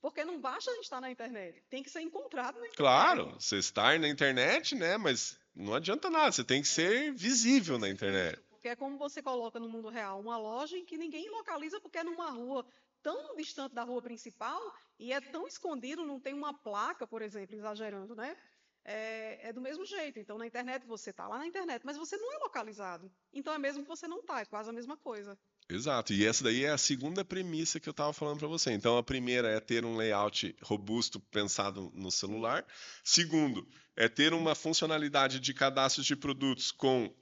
S1: Porque não basta a gente estar na internet, tem que ser encontrado na internet.
S2: Claro, você está na internet, né? Mas não adianta nada, você tem que ser visível na internet.
S1: Porque é como você coloca no mundo real uma loja em que ninguém localiza porque é numa rua tão distante da rua principal e é tão escondido, não tem uma placa, por exemplo, exagerando, né? É do mesmo jeito. Então, na internet, você está lá na internet, mas você não é localizado. Então, é mesmo que você não está, é quase a mesma coisa.
S2: Exato, e essa daí é a segunda premissa que eu estava falando para você. Então, a primeira é ter um layout robusto pensado no celular. Segundo, é ter uma funcionalidade de cadastro de produtos com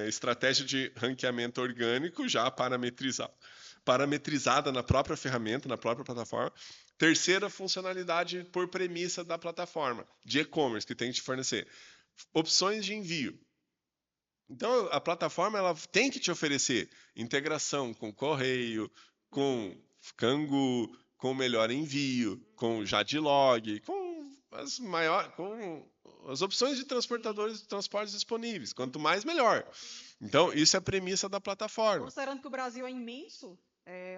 S2: estratégia de ranqueamento orgânico já parametrizada na própria ferramenta, na própria plataforma. Terceira funcionalidade por premissa da plataforma de e-commerce que tem que te fornecer opções de envio. Então, a plataforma ela tem que te oferecer integração com correio, com Cangu, com melhor envio, com Jadlog, com as opções de transportadores de transportes disponíveis. Quanto mais, melhor. Então, isso é a premissa da plataforma.
S1: Considerando que o Brasil é imenso,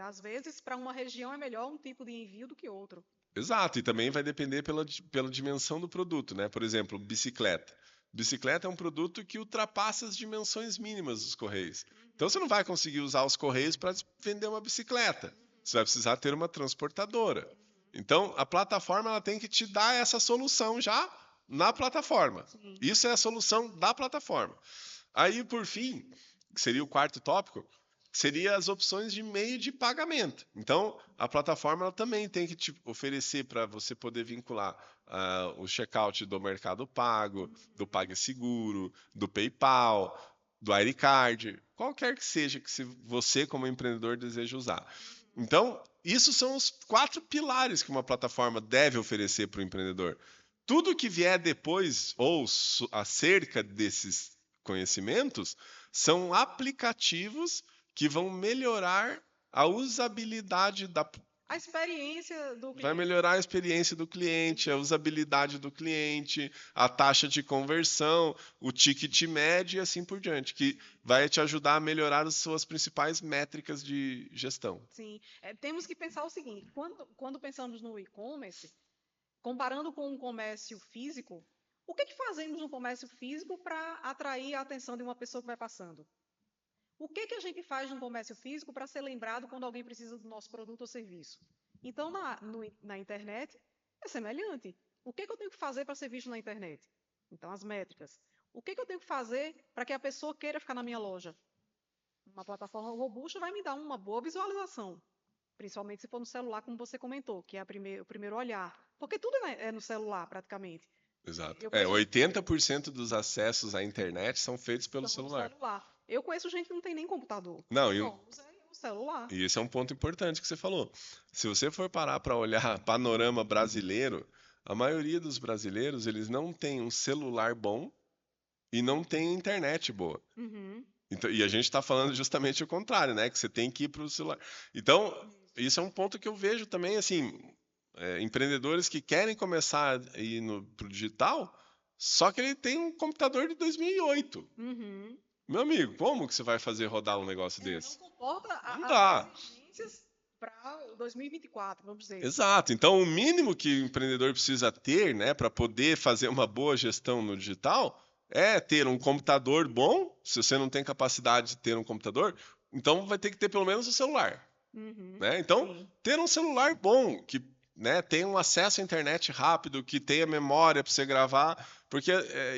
S1: às vezes, para uma região é melhor um tipo de envio do que outro.
S2: Exato, e também vai depender pela dimensão do produto, né? Por exemplo, bicicleta. Bicicleta é um produto que ultrapassa as dimensões mínimas dos correios. Então você não vai conseguir usar os correios para vender uma bicicleta. Você vai precisar ter uma transportadora. Então a plataforma ela tem que te dar essa solução já na plataforma. Isso é a solução da plataforma. Aí, por fim, que seria o quarto tópico, seria as opções de meio de pagamento. Então, a plataforma ela também tem que te oferecer para você poder vincular o checkout do Mercado Pago, do PagSeguro, do PayPal, do Wirecard, qualquer que seja que você, como empreendedor, deseja usar. Então, isso são os 4 pilares que uma plataforma deve oferecer para o empreendedor. Tudo que vier depois ou acerca desses conhecimentos são aplicativos que vão melhorar a usabilidade
S1: a experiência do cliente.
S2: Vai melhorar a experiência do cliente, a usabilidade do cliente, a taxa de conversão, o ticket médio e assim por diante, que vai te ajudar a melhorar as suas principais métricas de gestão.
S1: Sim, temos que pensar o seguinte, quando pensamos no e-commerce, comparando com um comércio físico, o que fazemos no comércio físico para atrair a atenção de uma pessoa que vai passando? O que a gente faz no comércio físico para ser lembrado quando alguém precisa do nosso produto ou serviço? Então, na internet, é semelhante. O que eu tenho que fazer para ser visto na internet? Então, as métricas. O que eu tenho que fazer para que a pessoa queira ficar na minha loja? Uma plataforma robusta vai me dar uma boa visualização, principalmente se for no celular, como você comentou, que é o primeiro olhar. Porque tudo é no celular, praticamente.
S2: Exato. 80% dos acessos à internet são feitos pelo celular.
S1: Eu conheço gente que não tem nem computador.
S2: Não,
S1: usa o celular.
S2: E esse é um ponto importante que você falou. Se você for parar para olhar panorama brasileiro, a maioria dos brasileiros eles não tem um celular bom e não tem internet boa. Então, e a gente está falando justamente o contrário, né? Que você tem que ir para o celular. Então, isso é um ponto que eu vejo também, assim, empreendedores que querem começar a ir para o digital, só que ele tem um computador de 2008. Meu amigo, como que você vai fazer rodar um negócio
S1: Não
S2: desse?
S1: comporta
S2: Não
S1: as
S2: dá.
S1: exigências para 2024, vamos dizer.
S2: Exato. Então, o mínimo que o empreendedor precisa ter, né, para poder fazer uma boa gestão no digital, é ter um computador bom. Se você não tem capacidade de ter um computador, então vai ter que ter pelo menos o celular,
S1: Uhum,
S2: né? Então,
S1: sim.
S2: ter um celular bom, que, né, tenha um acesso à internet rápido, que tenha memória para você gravar, porque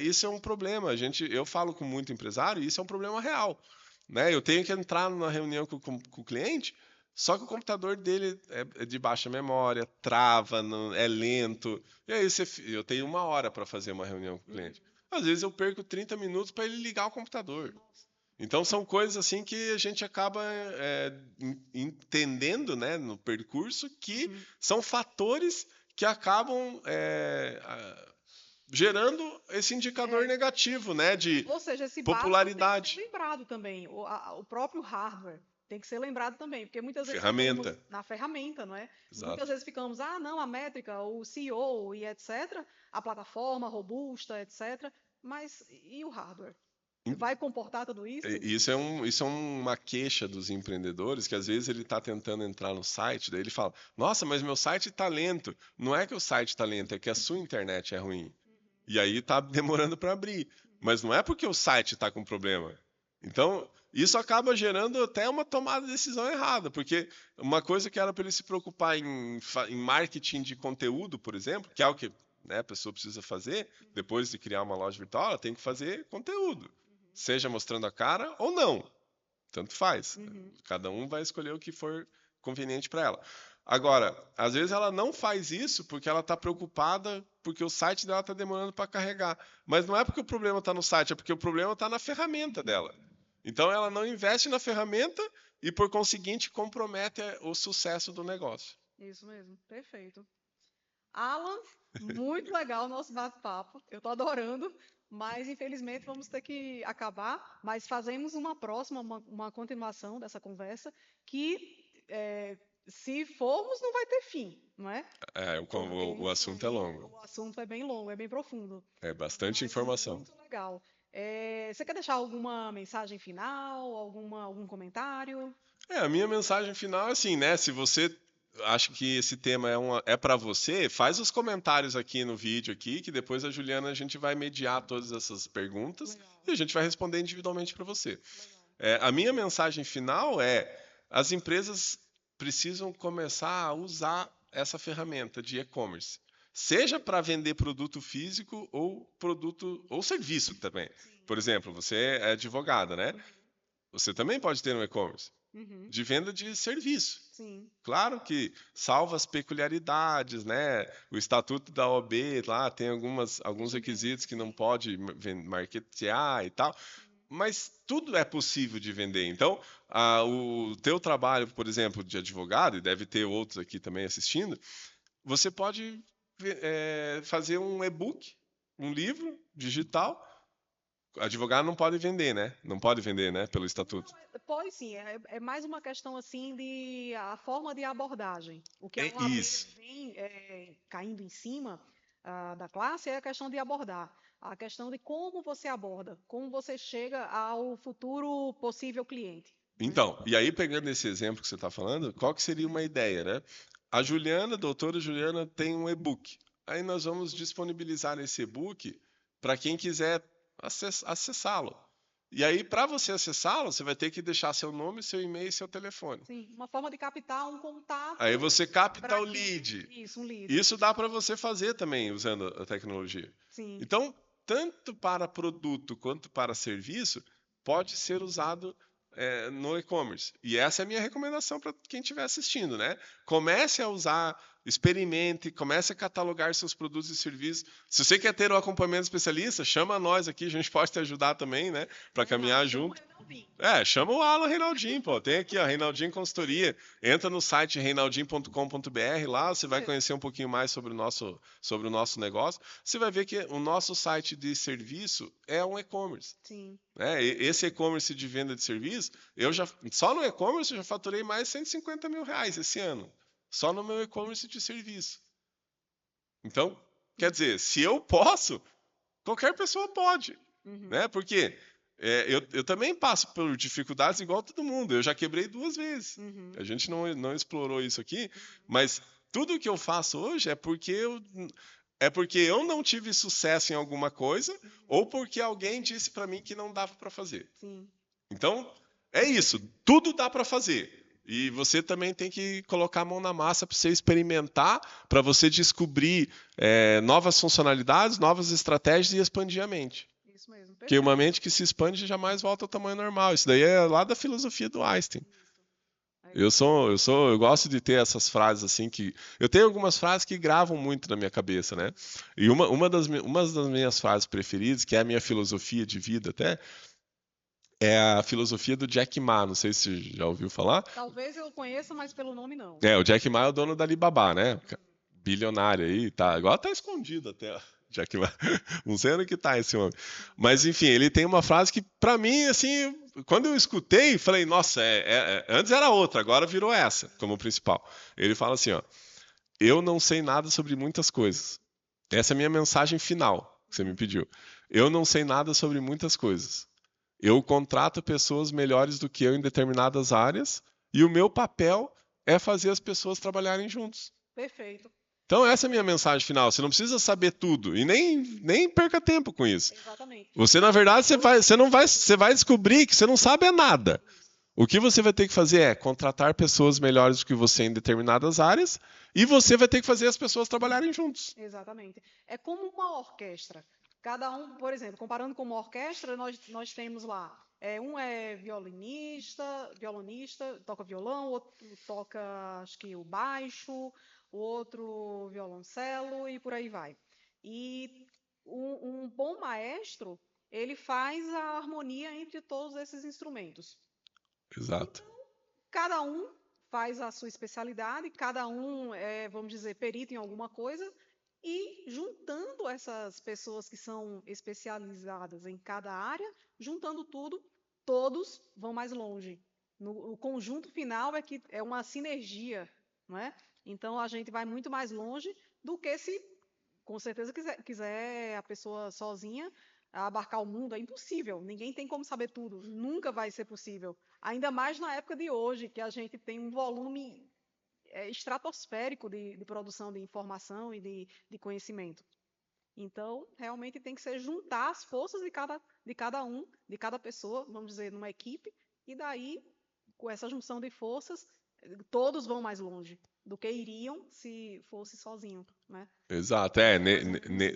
S2: isso é um problema. Eu falo com muito empresário e isso é um problema real, né? Eu tenho que entrar numa reunião com o cliente, só que o computador dele é de baixa memória, trava, é lento. E aí eu tenho 1 hora para fazer uma reunião com o cliente.
S1: Uhum.
S2: Às vezes eu perco 30 minutos para ele ligar o computador.
S1: Nossa.
S2: Então são coisas assim que a gente acaba entendendo, né, no percurso, que
S1: Uhum.
S2: são fatores que acabam gerando esse indicador
S1: É,
S2: negativo, né, de
S1: ou seja, esse básico tem que ser
S2: popularidade.
S1: lembrado também. O próprio hardware tem que ser lembrado também, porque muitas vezes ficamos
S2: Ferramenta.
S1: na ferramenta, não é? Muitas
S2: Exato.
S1: vezes ficamos, não, a métrica, o CEO e etc., a plataforma robusta, etc., mas e o hardware? Vai comportar tudo isso?
S2: Isso é uma queixa dos empreendedores, que às vezes ele está tentando entrar no site, daí ele fala: Nossa, mas meu site está lento. Não é que o site está lento, é que a sua internet é ruim. E aí está demorando para abrir. Mas não é porque o site está com problema. Então, isso acaba gerando até uma tomada de decisão errada, porque uma coisa que era para ele se preocupar em marketing de conteúdo, por exemplo, que é o que, né, a pessoa precisa fazer depois de criar uma loja virtual, ela tem que fazer conteúdo, seja mostrando a cara ou não, tanto faz.
S1: Uhum.
S2: Cada um vai escolher o que for conveniente para ela. Agora, às vezes ela não faz isso porque ela está preocupada porque o site dela está demorando para carregar. Mas não é porque o problema está no site, é porque o problema está na ferramenta dela. Então ela não investe na ferramenta e, por conseguinte, compromete o sucesso do negócio.
S1: Isso mesmo, perfeito. Alan, muito legal o nosso bate-papo. Eu estou adorando, mas infelizmente vamos ter que acabar. Mas fazemos uma próxima, uma continuação dessa conversa, que se formos, não vai ter fim, não é? Porque,
S2: O assunto é
S1: enfim,
S2: longo.
S1: o assunto é bem longo, é bem profundo.
S2: É bastante
S1: Mas
S2: informação.
S1: muito legal. Você quer deixar alguma mensagem final, algum comentário?
S2: A minha mensagem final é assim, né? Se você acha que esse tema é para você, faz os comentários aqui no vídeo aqui, que depois a Juliana a gente vai mediar todas essas perguntas
S1: Legal,
S2: e a gente vai responder individualmente para você.
S1: legal.
S2: A minha mensagem final as empresas precisam começar a usar essa ferramenta de e-commerce, seja para vender produto físico ou produto ou serviço também.
S1: Sim.
S2: Por exemplo, você é advogada, né?
S1: Uhum,
S2: Você também pode ter um e-commerce
S1: uhum,
S2: de venda de serviço.
S1: sim.
S2: Claro que salva as peculiaridades, né? O estatuto da OAB lá tem alguns requisitos
S1: Exigência,
S2: que não
S1: sim.
S2: pode marketear e tal, mas tudo é possível de vender. Então, o teu trabalho, por exemplo, de advogado, e deve ter outros aqui também assistindo, você pode fazer um e-book, um livro digital. Advogado não pode vender, né? Não pode vender, né? Pelo estatuto.
S1: Não, pode sim, é mais uma questão assim de a forma de abordagem. O que a
S2: É
S1: OAB
S2: isso.
S1: vem caindo em cima da classe é a questão de abordar. A questão de como você aborda, como você chega ao futuro possível cliente. Né?
S2: Então, e aí pegando esse exemplo que você está falando, qual que seria uma ideia, né? A Juliana, a doutora Juliana, tem um e-book. Aí nós vamos disponibilizar esse e-book para quem quiser acessá-lo. E aí, para você acessá-lo, você vai ter que deixar seu nome, seu e-mail e seu telefone.
S1: Sim, uma forma de captar um
S2: Aí
S1: contato
S2: você capta
S1: para
S2: o
S1: que.
S2: lead.
S1: Isso, um lead.
S2: Isso dá para você fazer também usando a tecnologia.
S1: Sim.
S2: Então, tanto para produto quanto para serviço, pode ser usado no e-commerce. E essa é a minha recomendação para quem estiver assistindo, né? Comece a usar, experimente, comece a catalogar seus produtos e serviços. Se você quer ter um acompanhamento especialista, chama nós aqui, a gente pode te ajudar também, né? Para caminhar
S1: Chama o
S2: junto.
S1: Reinaldinho.
S2: Chama o Alan Reinaldinho, pô. Tem aqui, ó, Reinaldinho Consultoria. Entra no site reinaldinho.com.br, lá você vai conhecer um pouquinho mais sobre o nosso negócio. Você vai ver que o nosso site de serviço é um e-commerce.
S1: Sim.
S2: Né? Esse e-commerce de venda de serviço, só no e-commerce eu já faturei mais de 150 mil reais esse ano. Só no meu e-commerce de serviço. Então, quer dizer, se eu posso, qualquer pessoa pode.
S1: Uhum.
S2: Né? Porque eu também passo por dificuldades igual todo mundo. Eu já quebrei 2 vezes.
S1: Uhum.
S2: A gente não explorou isso aqui, mas tudo que eu faço hoje é porque eu não tive sucesso em alguma coisa ou porque alguém disse para mim que não dava para fazer.
S1: Sim.
S2: Então, é isso. Tudo dá para fazer. E você também tem que colocar a mão na massa para você experimentar, para você descobrir novas funcionalidades, novas estratégias e expandir a mente.
S1: Isso mesmo.
S2: Porque uma
S1: Perfeito.
S2: mente que se expande jamais volta ao tamanho normal. Isso daí é lá da filosofia do Einstein.
S1: É
S2: Eu gosto de ter essas frases assim que eu tenho algumas frases que gravam muito na minha cabeça, né? E uma das minhas frases preferidas, que é a minha filosofia de vida até, é a filosofia do Jack Ma. Não sei se você já ouviu falar.
S1: Talvez eu conheça, mas pelo nome não.
S2: O Jack Ma é o dono da Alibaba, né? Bilionário aí, tá. Agora tá escondido até, ó. Jack Ma. Não sei onde que tá esse homem. Mas, enfim, ele tem uma frase que, pra mim, assim, quando eu escutei, falei, nossa, antes era outra, agora virou essa, como principal. Ele fala assim, ó, eu não sei nada sobre muitas coisas. Essa é a minha mensagem final que você me pediu. Eu não sei nada sobre muitas coisas. Eu contrato pessoas melhores do que eu em determinadas áreas e o meu papel é fazer as pessoas trabalharem juntos.
S1: Perfeito.
S2: Então, essa é a minha mensagem final. Você não precisa saber tudo e nem perca tempo com isso.
S1: Exatamente.
S2: Você, na verdade, você vai descobrir que você não sabe nada. O que você vai ter que fazer é contratar pessoas melhores do que você em determinadas áreas e você vai ter que fazer as pessoas trabalharem juntos.
S1: Exatamente. É como uma orquestra. Cada um, por exemplo, comparando com uma orquestra, nós temos lá, um é violonista, toca violão, o outro toca, acho que o baixo, o outro violoncelo e por aí vai. E um bom maestro, ele faz a harmonia entre todos esses instrumentos.
S2: Exato.
S1: Cada um faz a sua especialidade, cada um é, vamos dizer, perito em alguma coisa, e juntando essas pessoas que são especializadas em cada área, juntando tudo, todos vão mais longe. O conjunto final é que é uma sinergia, não é? Então a gente vai muito mais longe do que se, com certeza, quiser a pessoa sozinha abarcar o mundo. É impossível. Ninguém tem como saber tudo. Nunca vai ser possível. Ainda mais na época de hoje, que a gente tem um volume estratosférico de produção de informação e de conhecimento. Então, realmente tem que ser juntar as forças de cada um, de cada pessoa, vamos dizer, numa equipe, e daí, com essa junção de forças, todos vão mais longe do que iriam se fosse sozinho, né?
S2: Exato.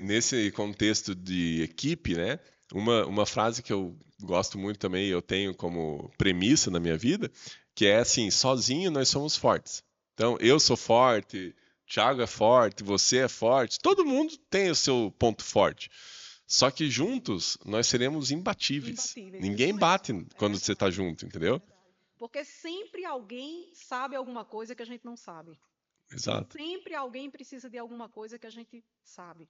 S2: Nesse contexto de equipe, né? Uma frase que eu gosto muito também, eu tenho como premissa na minha vida, que é assim, sozinho nós somos fortes. Então, eu sou forte, Thiago é forte, você é forte, todo mundo tem o seu ponto forte. Só que juntos nós seremos imbatíveis.
S1: Imbatíveis,
S2: Ninguém
S1: isso
S2: bate
S1: mesmo.
S2: quando você está junto, entendeu?
S1: Porque sempre alguém sabe alguma coisa que a gente não sabe.
S2: Exato.
S1: Sempre alguém precisa de alguma coisa que a gente sabe.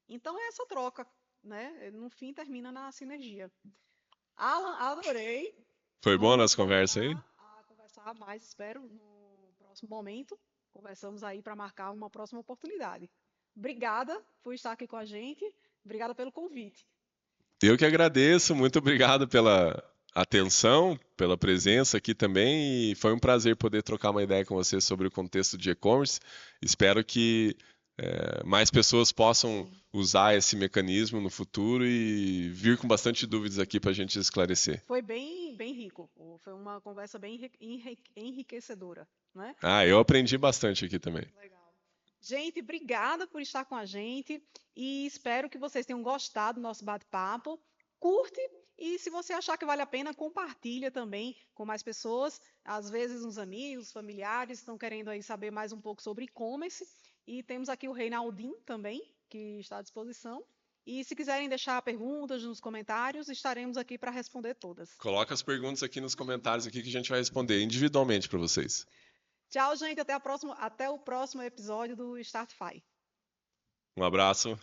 S1: Então é essa troca, né? No fim termina na sinergia. Alan, adorei.
S2: Foi bom a
S1: Vamos
S2: nossa conversa aí?
S1: voltar a conversar mais, espero, no próximo momento. Conversamos aí para marcar uma próxima oportunidade. Obrigada por estar aqui com a gente. Obrigada pelo convite.
S2: Eu que agradeço, muito obrigado pela atenção, pela presença aqui também, e foi um prazer poder trocar uma ideia com você sobre o contexto de e-commerce. Espero que mais pessoas possam usar esse mecanismo no futuro e vir com bastante dúvidas aqui para a gente esclarecer.
S1: Foi bem rico. Foi uma conversa bem enriquecedora, né?
S2: Eu aprendi bastante aqui também.
S1: Legal. Gente, obrigada por estar com a gente e espero que vocês tenham gostado do nosso bate-papo. Curte e se você achar que vale a pena, compartilha também com mais pessoas. Às vezes uns amigos, familiares estão querendo aí saber mais um pouco sobre e-commerce. E temos aqui o Reinaldinho também, que está à disposição. E se quiserem deixar perguntas nos comentários, estaremos aqui para responder todas.
S2: Coloca as perguntas aqui nos comentários aqui que a gente vai responder individualmente para vocês.
S1: Tchau, gente. Até o próximo episódio do Startify.
S2: Um abraço.